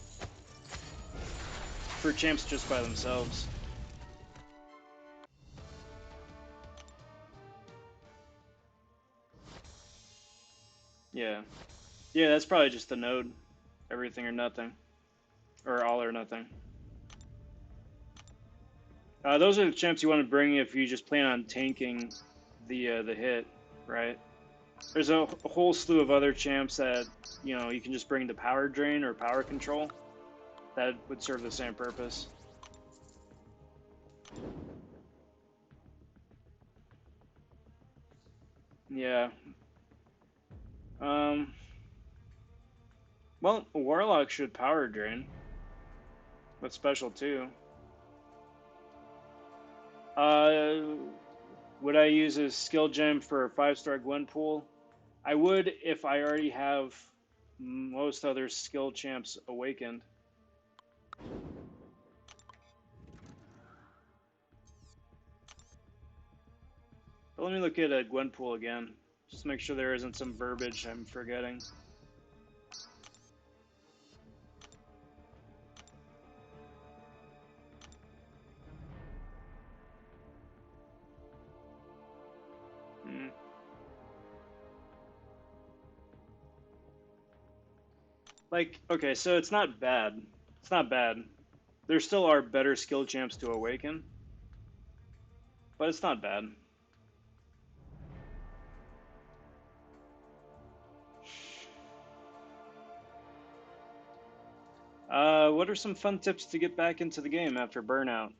for champs just by themselves. Yeah. Yeah, that's probably just the node. Everything or nothing. Or all or nothing. Those are the champs you want to bring if you just plan on tanking the hit, right? There's a whole slew of other champs that, you know, you can just bring to power drain or power control. That would serve the same purpose. Yeah. Well, Warlock should power drain. With special too. Would I use a skill gem for a 5-star Gwenpool? I would if I already have most other skill champs awakened. But let me look at a Gwenpool again. Just make sure there isn't some verbiage I'm forgetting. Like, okay, so it's not bad. It's not bad. There still are better skill champs to awaken. But it's not bad. What are some fun tips to get back into the game after burnout?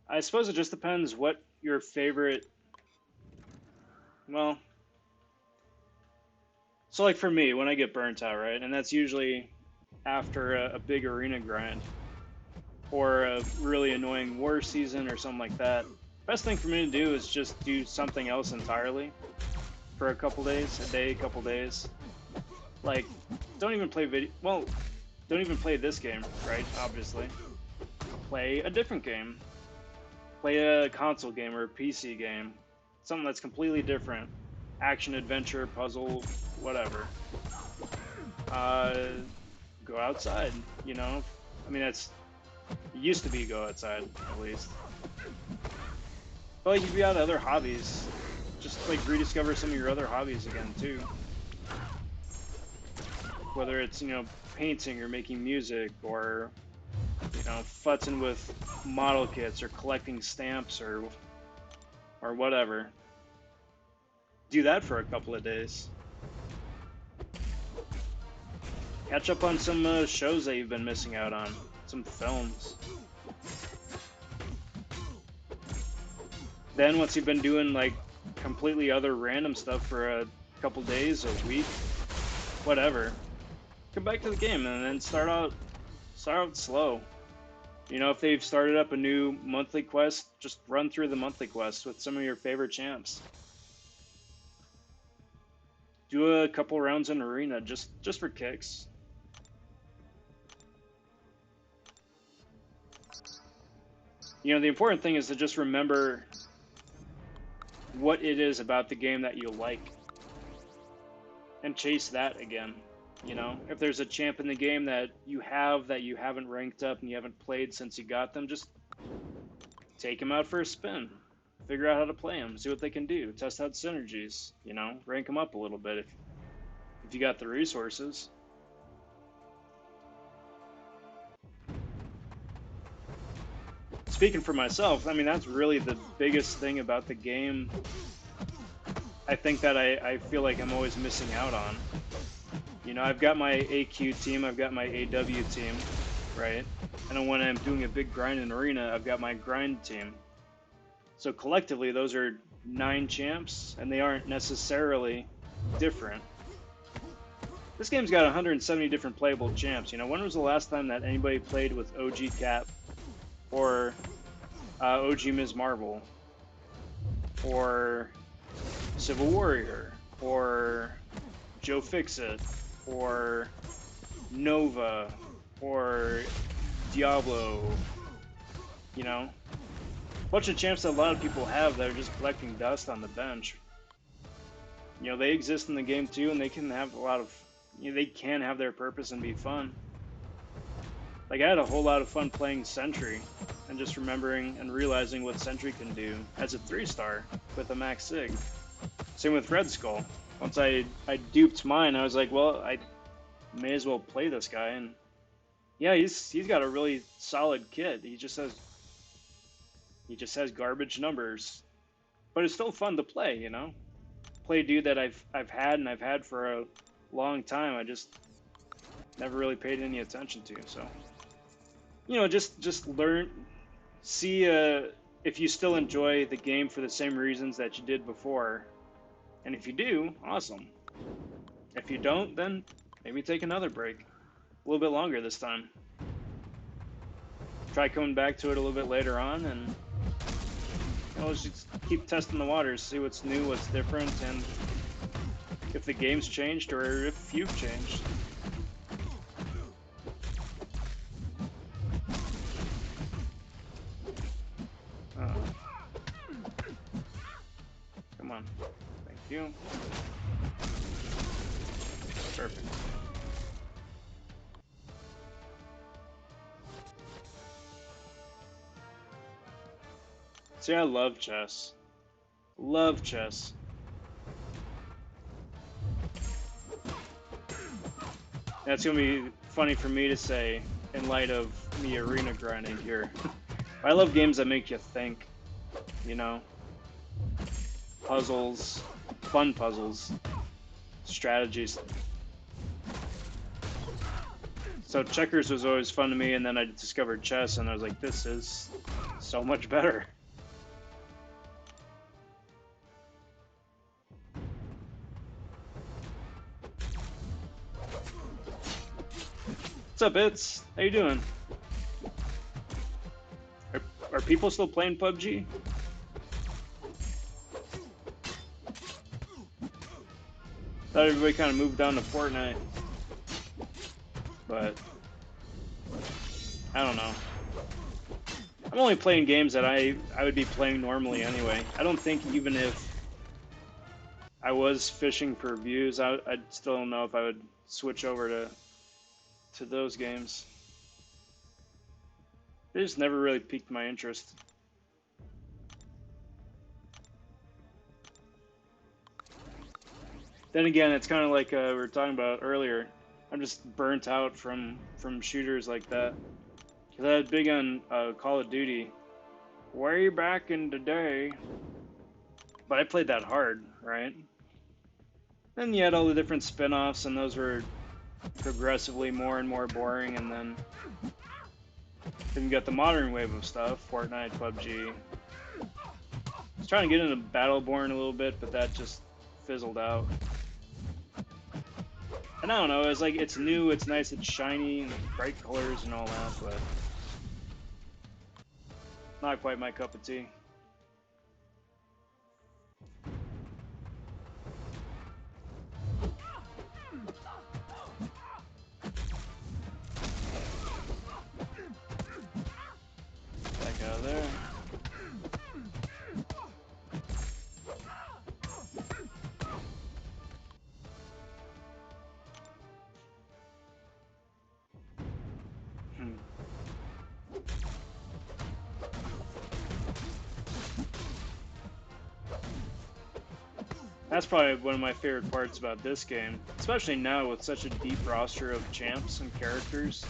I suppose it just depends what your favorite... Well... So like for me, when I get burnt out, right? And that's usually after a big arena grind. Or a really annoying war season or something like that. Best thing for me to do is just do something else entirely. For a couple days, a day, couple days. Like, don't even play video... Well, don't even play this game, right? Obviously. Play a different game. Play a console game or a PC game. Something that's completely different. Action, adventure, puzzle, whatever. go outside, you know? I mean, that's, it used to be go outside, at least. But like, you'd be out of other hobbies. Just like rediscover some of your other hobbies again, too. Whether it's, you know, painting or making music or, you know, futzing with model kits or collecting stamps or whatever. Do that for a couple of days. Catch up on some shows that you've been missing out on. Some films. Then once you've been doing like completely other random stuff for a couple days, a week, whatever, come back to the game and then start out slow. You know, if they've started up a new monthly quest, just run through the monthly quest with some of your favorite champs. Do a couple rounds in arena just for kicks. You know, the important thing is to just remember what it is about the game that you like and chase that again. You know, if there's a champ in the game that you haven't ranked up and you haven't played since you got them, just take them out for a spin. Figure out how to play them, see what they can do, test out synergies, you know, rank them up a little bit if you got the resources. Speaking for myself, I mean, that's really the biggest thing about the game. I think that I feel like I'm always missing out on. You know, I've got my AQ team, I've got my AW team, right? And then when I'm doing a big grind in arena, I've got my grind team. So collectively, those are 9 champs, and they aren't necessarily different. This game's got 170 different playable champs. You know, when was the last time that anybody played with OG Cap or OG Ms. Marvel or Civil Warrior or Joe Fixit or Nova or Diablo? You know, a bunch of champs that a lot of people have that are just collecting dust on the bench. You know, they exist in the game too, and they can have a lot of, you know, they can have their purpose and be fun. Like, I had a whole lot of fun playing Sentry and just remembering and realizing what Sentry can do as a 3-star with a max sig. Same with Red Skull. Once I duped mine, I was like, well, I may as well play this guy. And yeah, he's got a really solid kit. He just has garbage numbers, but it's still fun to play. You know, play a dude that I've had for a long time. I just never really paid any attention to. So, you know, just learn, see if you still enjoy the game for the same reasons that you did before. And if you do, awesome. If you don't, then maybe take another break. A little bit longer this time. Try coming back to it a little bit later on, and you know, let's just keep testing the waters, see what's new, what's different, and if the game's changed or if you've changed. Come on. Thank you. Perfect. See, I love chess. Love chess. That's gonna be funny for me to say in light of me arena grinding here. I love games that make you think, you know? Puzzles, fun puzzles, strategies. So checkers was always fun to me, and then I discovered chess, and I was like, this is so much better. What's up, It's? How you doing? Are people still playing PUBG? Thought everybody kind of moved on to Fortnite, but I don't know. I'm only playing games that I would be playing normally anyway. I don't think even if I was fishing for views, I still don't know if I would switch over to to those games. They just never really piqued my interest. Then again, it's kind of like we were talking about earlier. I'm just burnt out from shooters like that. Because I was big on Call of Duty way back in the day. But I played that hard, right? Then you had all the different spin-offs, and those were progressively more and more boring, and then you got the modern wave of stuff, Fortnite, PUBG. I was trying to get into Battleborn a little bit, but that just fizzled out. And I don't know, it's like, it's new, it's nice, it's shiny, and bright colors and all that, but not quite my cup of tea. Back out of there. That's probably one of my favorite parts about this game, especially now with such a deep roster of champs and characters.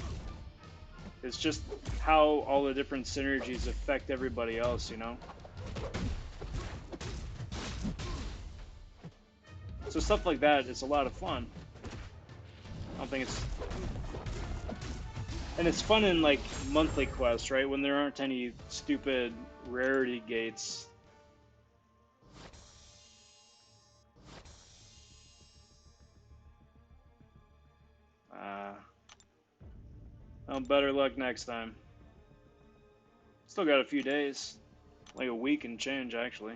It's just how all the different synergies affect everybody else, you know? So stuff like that is a lot of fun. I don't think it's... And it's fun in, like, monthly quests, right? When there aren't any stupid rarity gates. Well, better luck next time. Still got a few days. Like a week and change, actually.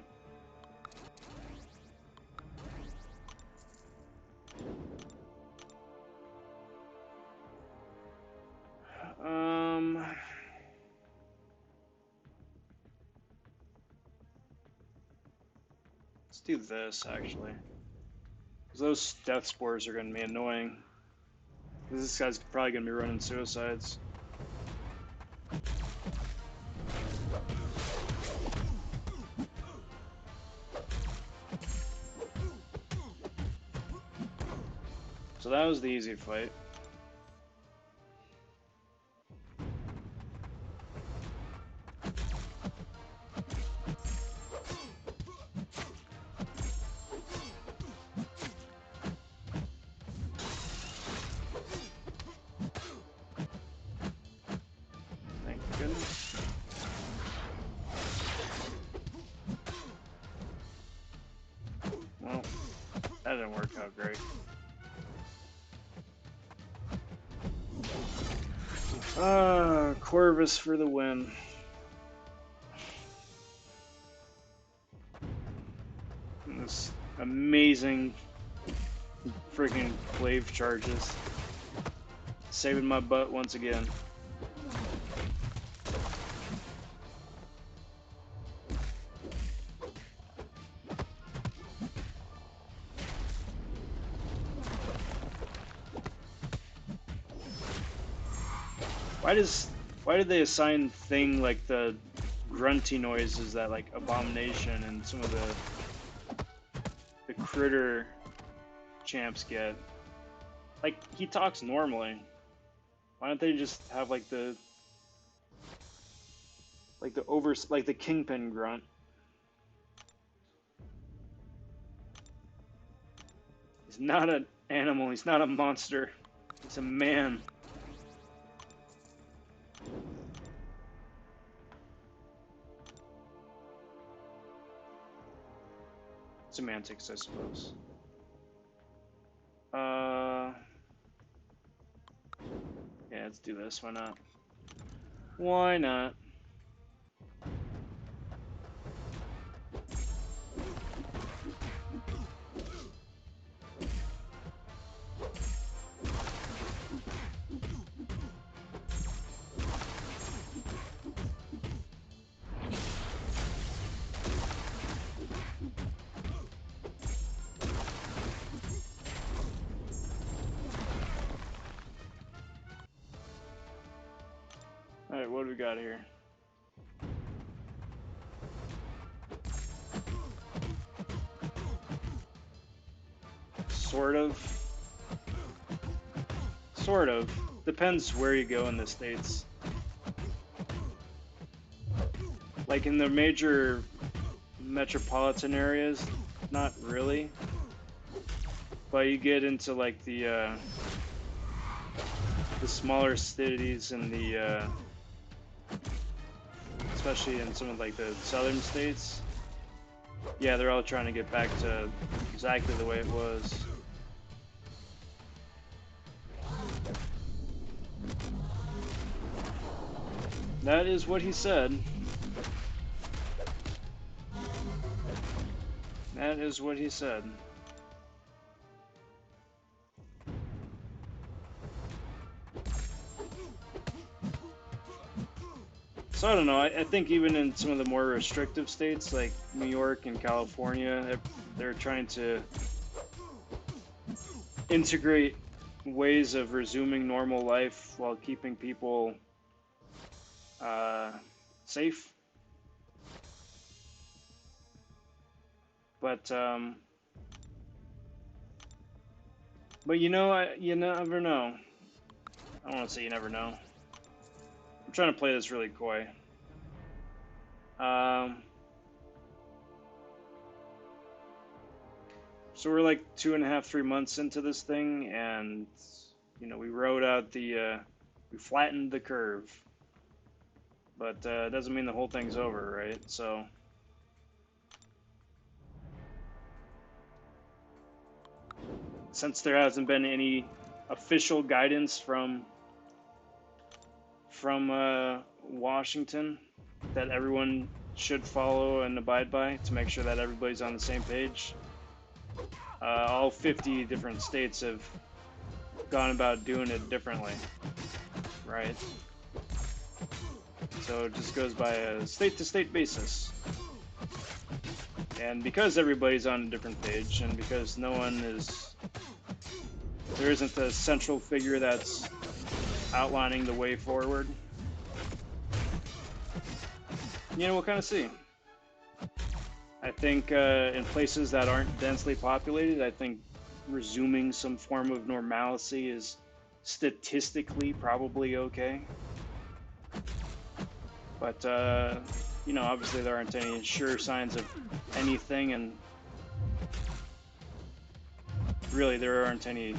Let's do this, actually. Because those death spores are going to be annoying. Because this guy's probably going to be running suicides. So that was the easy fight. Thank goodness. Well, that didn't work out great. Corvus for the win. And this amazing freaking glaive charges. Saving my butt once again. Why did they assign thing like the grunty noises that like Abomination and some of the critter champs get? Like, he talks normally. Why don't they just have like the kingpin grunt? He's not an animal, he's not a monster. He's a man. Semantics, I suppose. Yeah, let's do this. Why not? Why not? what do we got here? Sort of. Sort of. Depends where you go in the states. Like in the major metropolitan areas, not really. But you get into like the smaller cities and the especially in some of like the southern states. Yeah, they're all trying to get back to exactly the way it was. That is what he said. That is what he said. So I don't know. I think even in some of the more restrictive states like New York and California, they're trying to integrate ways of resuming normal life while keeping people safe. But you know, you never know. I don't want to say you never know. I'm trying to play this really coy. So we're like 2.5, 3 months into this thing, and you know, we rode out we flattened the curve, but it doesn't mean the whole thing's over, right? So since there hasn't been any official guidance from Washington that everyone should follow and abide by to make sure that everybody's on the same page, all 50 different states have gone about doing it differently, right? So it just goes by a state-to-state basis. And because everybody's on a different page, and because there isn't a central figure that's outlining the way forward, you know, we'll kind of see. I think in places that aren't densely populated, I think resuming some form of normalcy is statistically probably okay. But, you know, obviously there aren't any sure signs of anything, and really there aren't any.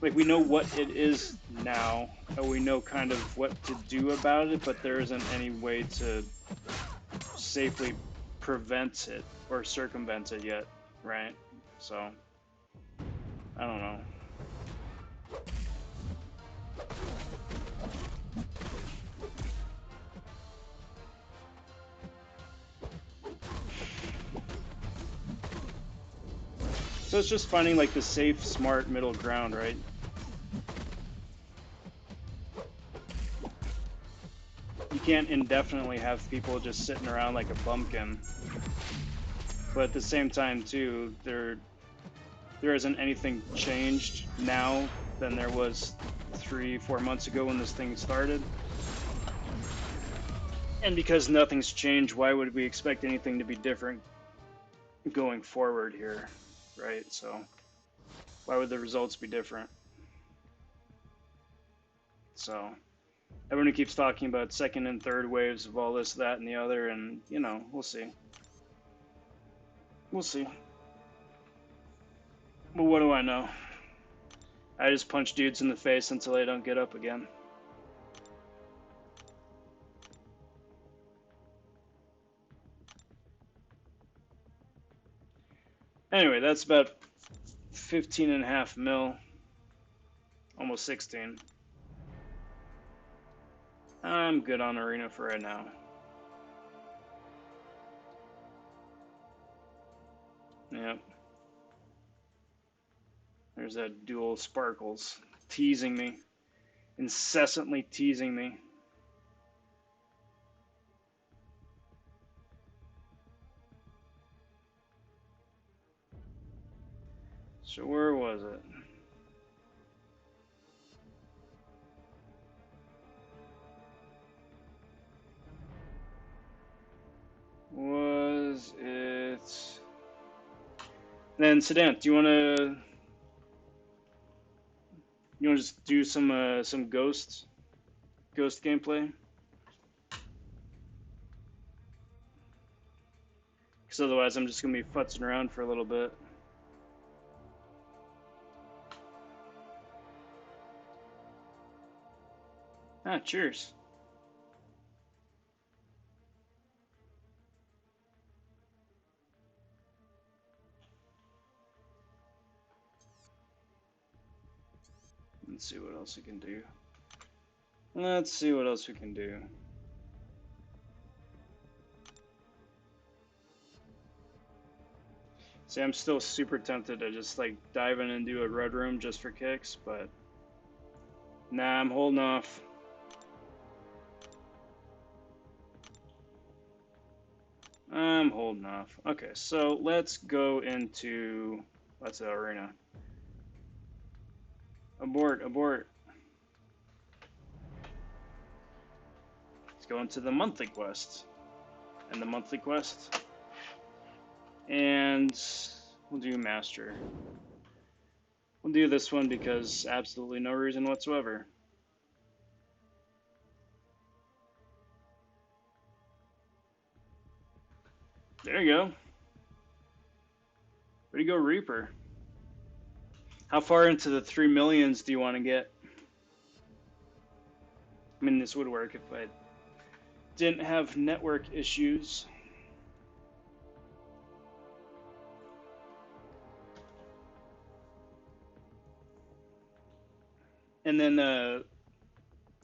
Like, we know what it is now, and we know kind of what to do about it, but there isn't any way to safely prevent it or circumvent it yet, right? So, I don't know. So it's just finding like the safe, smart middle ground, right? You can't indefinitely have people just sitting around like a bumpkin. But at the same time, too, there isn't anything changed now than there was 3-4 months ago when this thing started. And because nothing's changed, why would we expect anything to be different going forward here, right? So why would the results be different? So everyone keeps talking about second and third waves of all this, that, and the other, and, you know, we'll see. We'll see. Well, what do I know? I just punch dudes in the face until they don't get up again. Anyway, that's about 15.5 mil, almost 16. I'm good on Arena for right now. Yep. There's that dual sparkles teasing me, incessantly teasing me. So where was it? then Sedan, do you wanna just do some ghost gameplay? Because otherwise, I'm just gonna be futzing around for a little bit. Ah, cheers. Let's see what else we can do. Let's see what else we can do. See, I'm still super tempted to just like dive in and do a red room just for kicks, but nah, I'm holding off. I'm holding off. Okay, so let's go into, that's the arena. Abort, abort. Let's go into the monthly quest. And the monthly quest. And we'll do master. We'll do this one because absolutely no reason whatsoever. There you go. Way to go, Reaper. How far into the 3 millions do you want to get? I mean, this would work if I didn't have network issues. And then,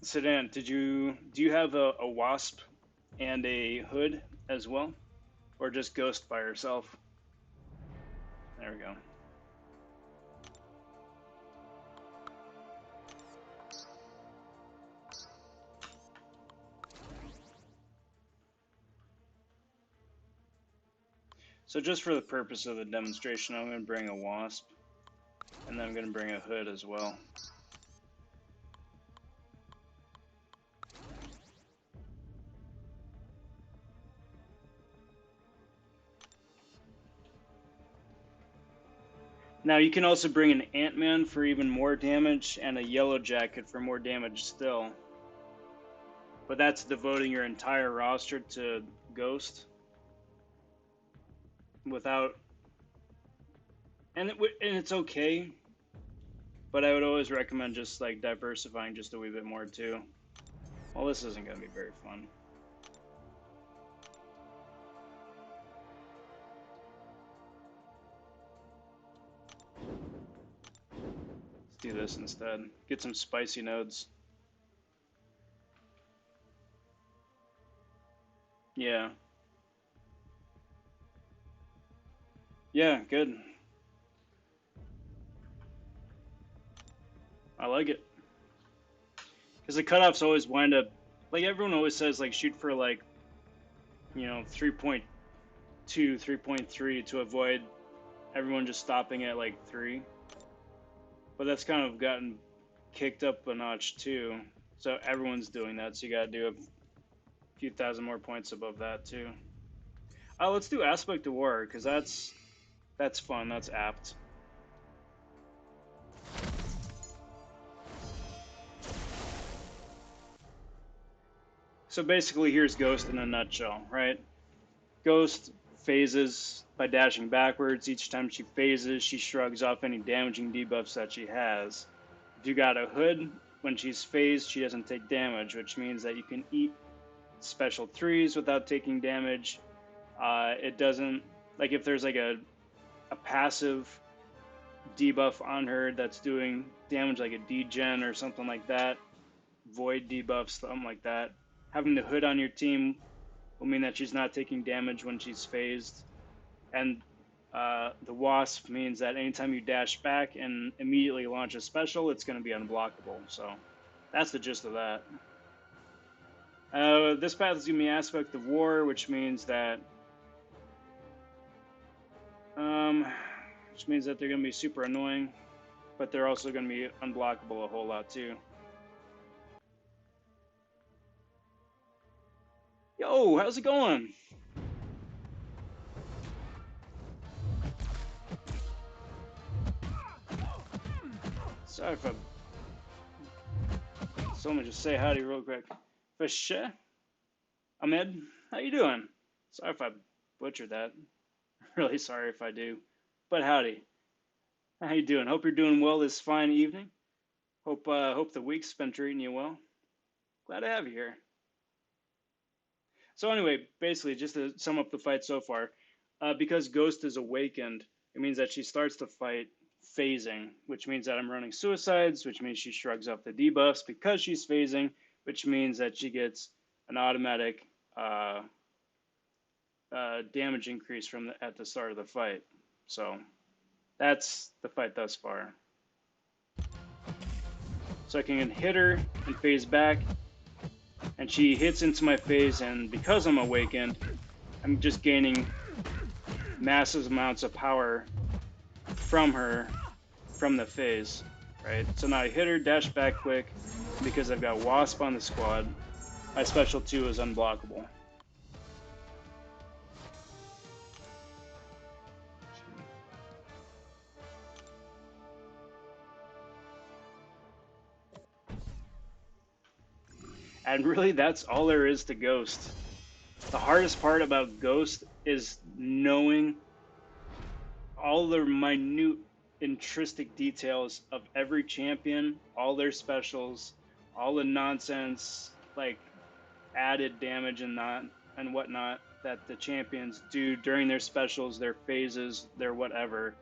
Sedan, do you have a wasp and a hood as well, or just ghost by herself? There we go. So just for the purpose of the demonstration, I'm going to bring a wasp, and then I'm going to bring a hood as well. Now you can also bring an Ant-Man for even more damage, and a Yellow Jacket for more damage still. But that's devoting your entire roster to Ghost. Without... And it's okay, but I would always recommend just like diversifying just a wee bit more too. Well, this isn't going to be very fun. Let's do this instead. Get some spicy nodes. Yeah. Yeah, good. I like it. Because the cutoffs always wind up, like everyone always says, like shoot for like, 3.2, 3.3 to avoid everyone just stopping at like 3. But that's kind of gotten kicked up a notch too. So everyone's doing that, so you gotta do a few thousand more points above that too. Let's do Aspect of War, because that's fun, that's apt. So basically, here's Ghost in a nutshell, right? Ghost phases by dashing backwards. Each time she phases, she shrugs off any damaging debuffs that she has. If you got a hood, when she's phased, she doesn't take damage, which means that you can eat special 3s without taking damage. It doesn't, like if there's like a passive debuff on her that's doing damage like a degen or something like that, void debuffs, something like that, having the hood on your team will mean that she's not taking damage when she's phased. And the Wasp means that anytime you dash back and immediately launch a special, it's going to be unblockable. So that's the gist of that. This path is going to be Aspect of War, which means that they're going to be super annoying, but they're also going to be unblockable a whole lot too. Yo, how's it going? Sorry if I... Someone just say howdy real quick. Fish, Ahmed, how you doing? Sorry if I butchered that. Really sorry if I do. But howdy. How you doing? Hope you're doing well this fine evening. Hope the week's been treating you well. Glad to have you here. So anyway, basically, just to sum up the fight so far, because Ghost is awakened, it means that she starts the fight phasing, which means that I'm running suicides, which means she shrugs off the debuffs because she's phasing, which means that she gets an automatic damage increase at the start of the fight. So that's the fight thus far. So I can hit her and phase back, and she hits into my phase, and because I'm awakened, I'm just gaining massive amounts of power from her from the phase, right? So now I hit her, dash back quick, because I've got Wasp on the squad. My special 2 is unblockable. And really, that's all there is to Ghost. The hardest part about Ghost is knowing all the minute intrinsic details of every champion, all their specials, all the nonsense, like added damage and whatnot that the champions do during their specials, their phases, their whatever.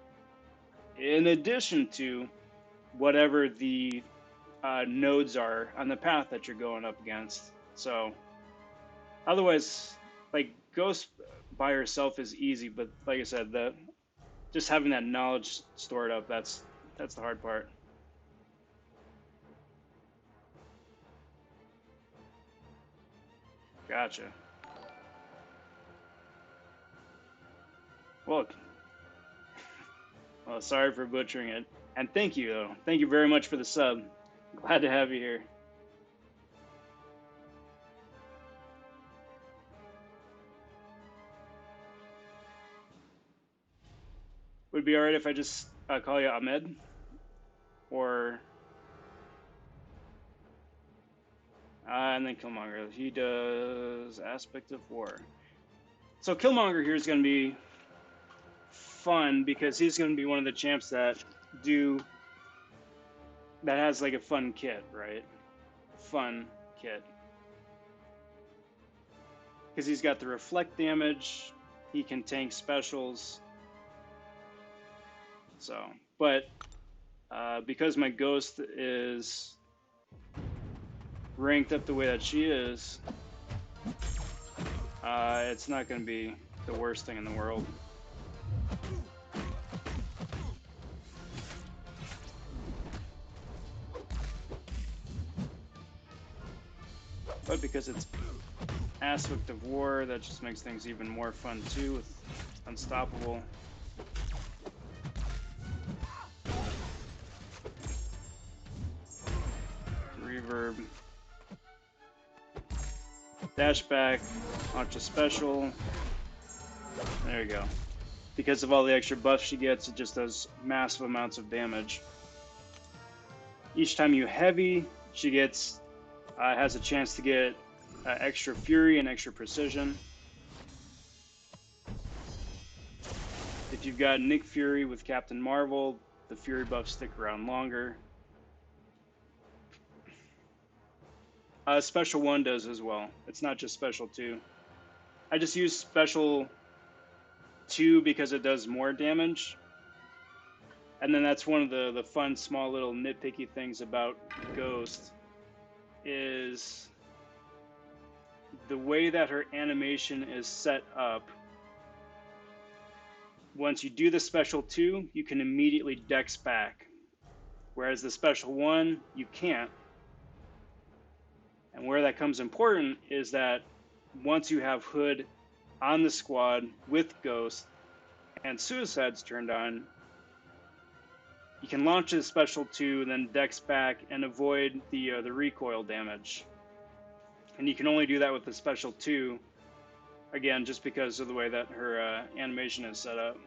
In addition to whatever the nodes are on the path that you're going up against. So otherwise, like Ghost by herself is easy, but like I said, just having that knowledge stored up, that's the hard part. Gotcha. Well, sorry for butchering it. And thank you, though. Thank you very much for the sub. Glad to have you here. Would it be alright if I just call you Ahmed? Or... and then Killmonger. He does Aspect of War. So Killmonger here is going to be fun because he's going to be one of the champs that has like a fun kit, right? Fun kit. Because he's got the reflect damage, he can tank specials. So, but because my Ghost is ranked up the way that she is, it's not going to be the worst thing in the world. But because it's Aspect of War, that just makes things even more fun too with Unstoppable. Reverb. Dash back, launch a special. There you go. Because of all the extra buffs she gets, it just does massive amounts of damage. Each time you heavy, she gets has a chance to get extra fury and extra precision. If you've got Nick Fury with Captain Marvel, the fury buffs stick around longer. Special 1 does as well. It's not just Special 2. I just use Special 2 because it does more damage. And then that's one of the fun, small, little nitpicky things about Ghost is the way that her animation is set up. Once you do the Special 2, you can immediately dex back. Whereas the Special 1, you can't. And where that comes important is that once you have Hood on the squad with Ghost and Suicides turned on, you can launch a Special 2 and then dex back and avoid the recoil damage. And you can only do that with the Special 2, again, just because of the way that her animation is set up.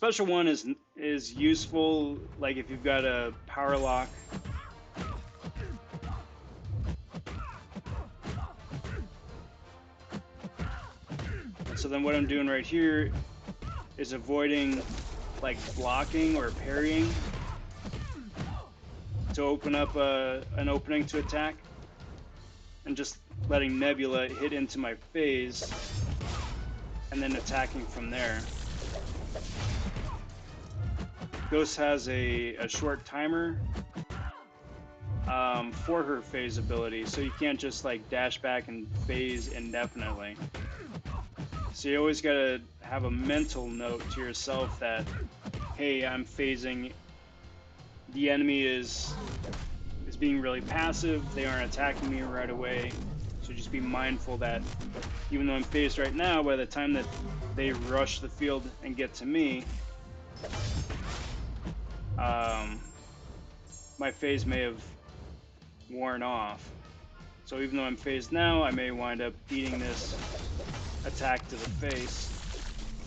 Special one is useful, like if you've got a power lock. So then what I'm doing right here is avoiding like blocking or parrying to open up an opening to attack, and just letting Nebula hit into my phase and then attacking from there. Ghost has a short timer for her phase ability, so you can't just like dash back and phase indefinitely. So you always gotta have a mental note to yourself that, hey, I'm phasing. The enemy is being really passive. They aren't attacking me right away. So just be mindful that even though I'm phased right now, by the time that they rush the field and get to me, my phase may have worn off. So even though I'm phased now, I may wind up eating this attack to the face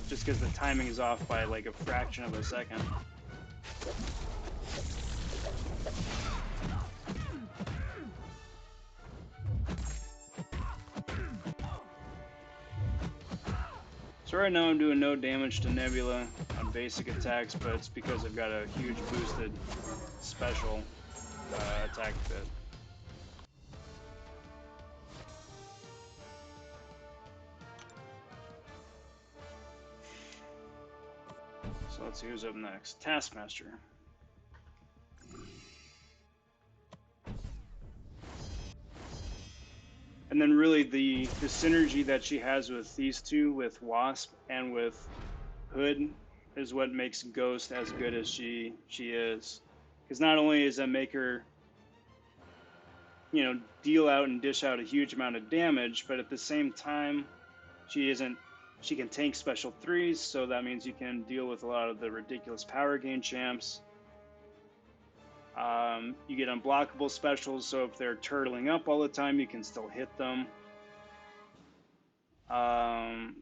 just because the timing is off by like a fraction of a second. So right now I'm doing no damage to Nebula on basic attacks, but it's because I've got a huge boosted special attack bit. So let's see who's up next. Taskmaster. And then really the synergy that she has with these two, with Wasp and with Hood, is what makes Ghost as good as she is. Because not only does that make her, you know, deal out and dish out a huge amount of damage, but at the same time, she can tank special 3s, so that means you can deal with a lot of the ridiculous power gain champs. You get unblockable specials, so if they're turtling up all the time, you can still hit them. And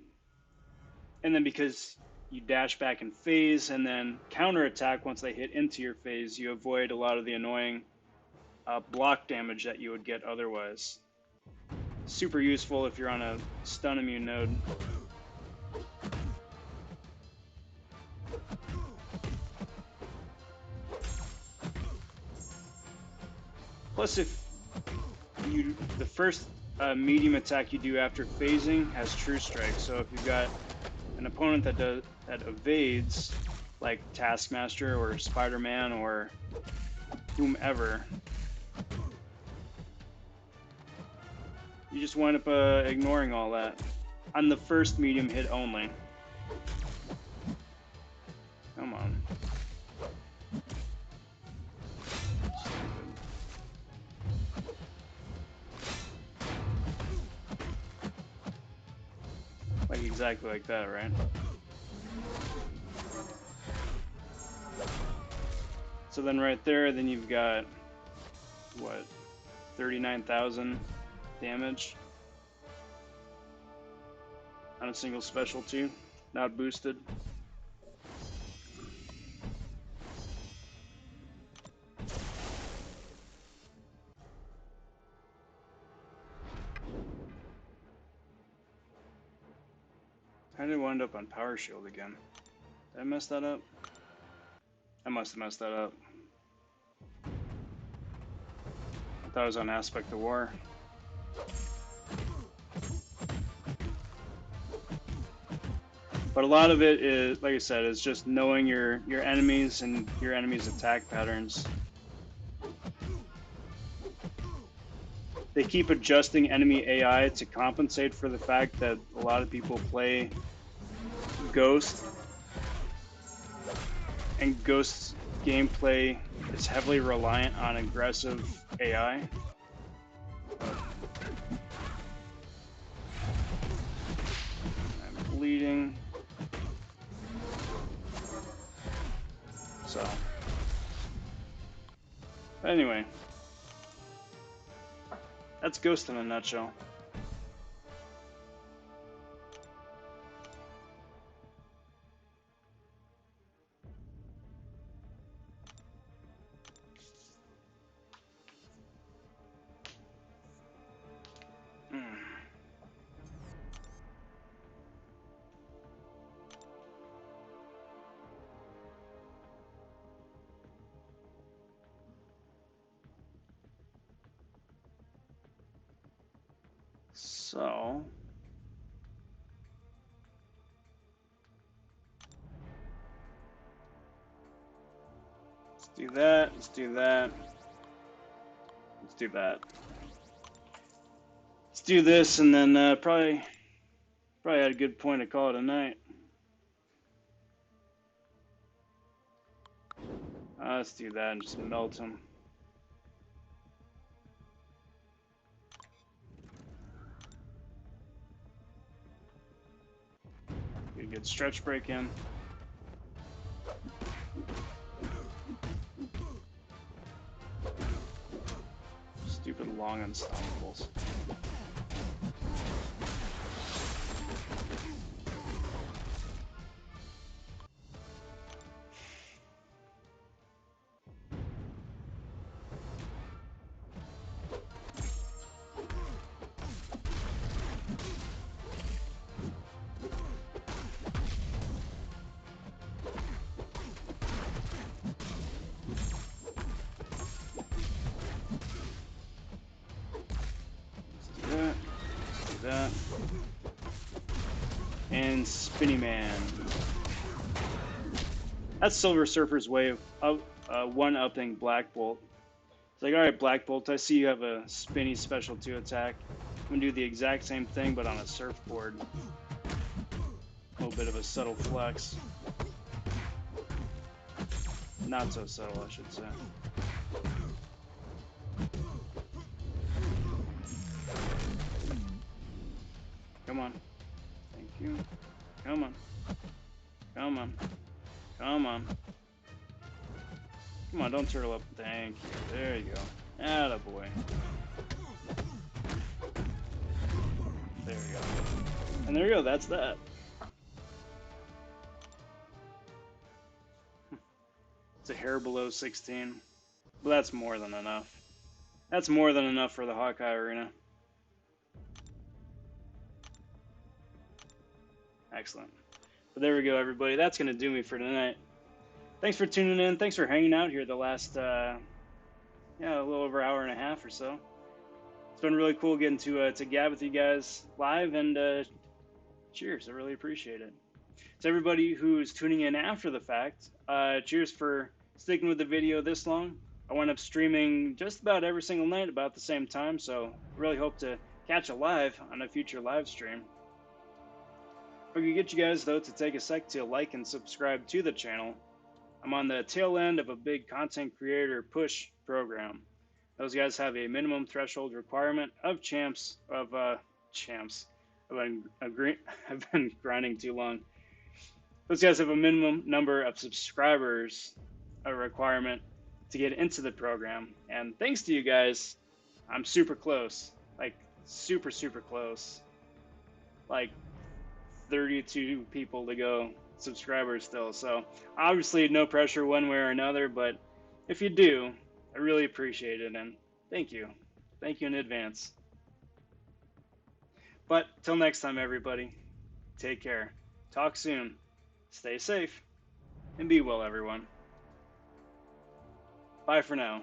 then because you dash back in phase and then counterattack once they hit into your phase, you avoid a lot of the annoying block damage that you would get otherwise. Super useful if you're on a stun immune node. Plus, if the first medium attack you do after phasing has True Strike, so if you've got an opponent that evades, like Taskmaster or Spider-Man or whomever, you just wind up ignoring all that on the first medium hit only. Come on. Like exactly like that, right? So then right there, then you've got, what, 39,000 damage on a single special too, not boosted. How did I wind up on Power Shield again? Did I mess that up? I must have messed that up. I thought I was on Aspect of War. But a lot of it is, like I said, is just knowing your enemies and your enemies' attack patterns. They keep adjusting enemy AI to compensate for the fact that a lot of people play Ghost, and Ghost's gameplay is heavily reliant on aggressive AI. I'm bleeding. So, but anyway, that's Ghost in a nutshell. So let's do that. Let's do that. Let's do that. Let's do this, and then probably had a good point to call it a night. Let's do that and just melt him. Get a good stretch break in. Stupid long unstoppables. That. And Spinny Man. That's Silver Surfer's way of one-upping Black Bolt. It's like, alright, Black Bolt, I see you have a spinny special 2 attack. I'm gonna do the exact same thing, but on a surfboard. A little bit of a subtle flex. Not so subtle, I should say. Come on. Thank you. Come on. Come on. Come on. Come on, don't turtle up. Thank you. There you go. Attaboy. There you go. And there you go, that's that. It's a hair below 16. But that's more than enough. That's more than enough for the HAWKEYE arena. Excellent. But there we go, everybody. That's going to do me for tonight. Thanks for tuning in. Thanks for hanging out here the last, a little over an hour and a half or so. It's been really cool getting to gab with you guys live, and cheers. I really appreciate it. To everybody who's tuning in after the fact, cheers for sticking with the video this long. I wind up streaming just about every single night about the same time, so I really hope to catch you live on a future live stream. If I could get you guys, though, to take a sec to like and subscribe to the channel. I'm on the tail end of a big content creator push program. Those guys have a minimum threshold requirement of champs. I've been grinding too long. Those guys have a minimum number of subscribers, a requirement to get into the program. And thanks to you guys, I'm super close. Like, super, super close. Like, 32 people to go, subscribers still. So, obviously, no pressure one way or another, but if you do, I really appreciate it, and thank you. Thank you in advance. But, till next time, everybody, take care. Talk soon. Stay safe, and be well, everyone. Bye for now.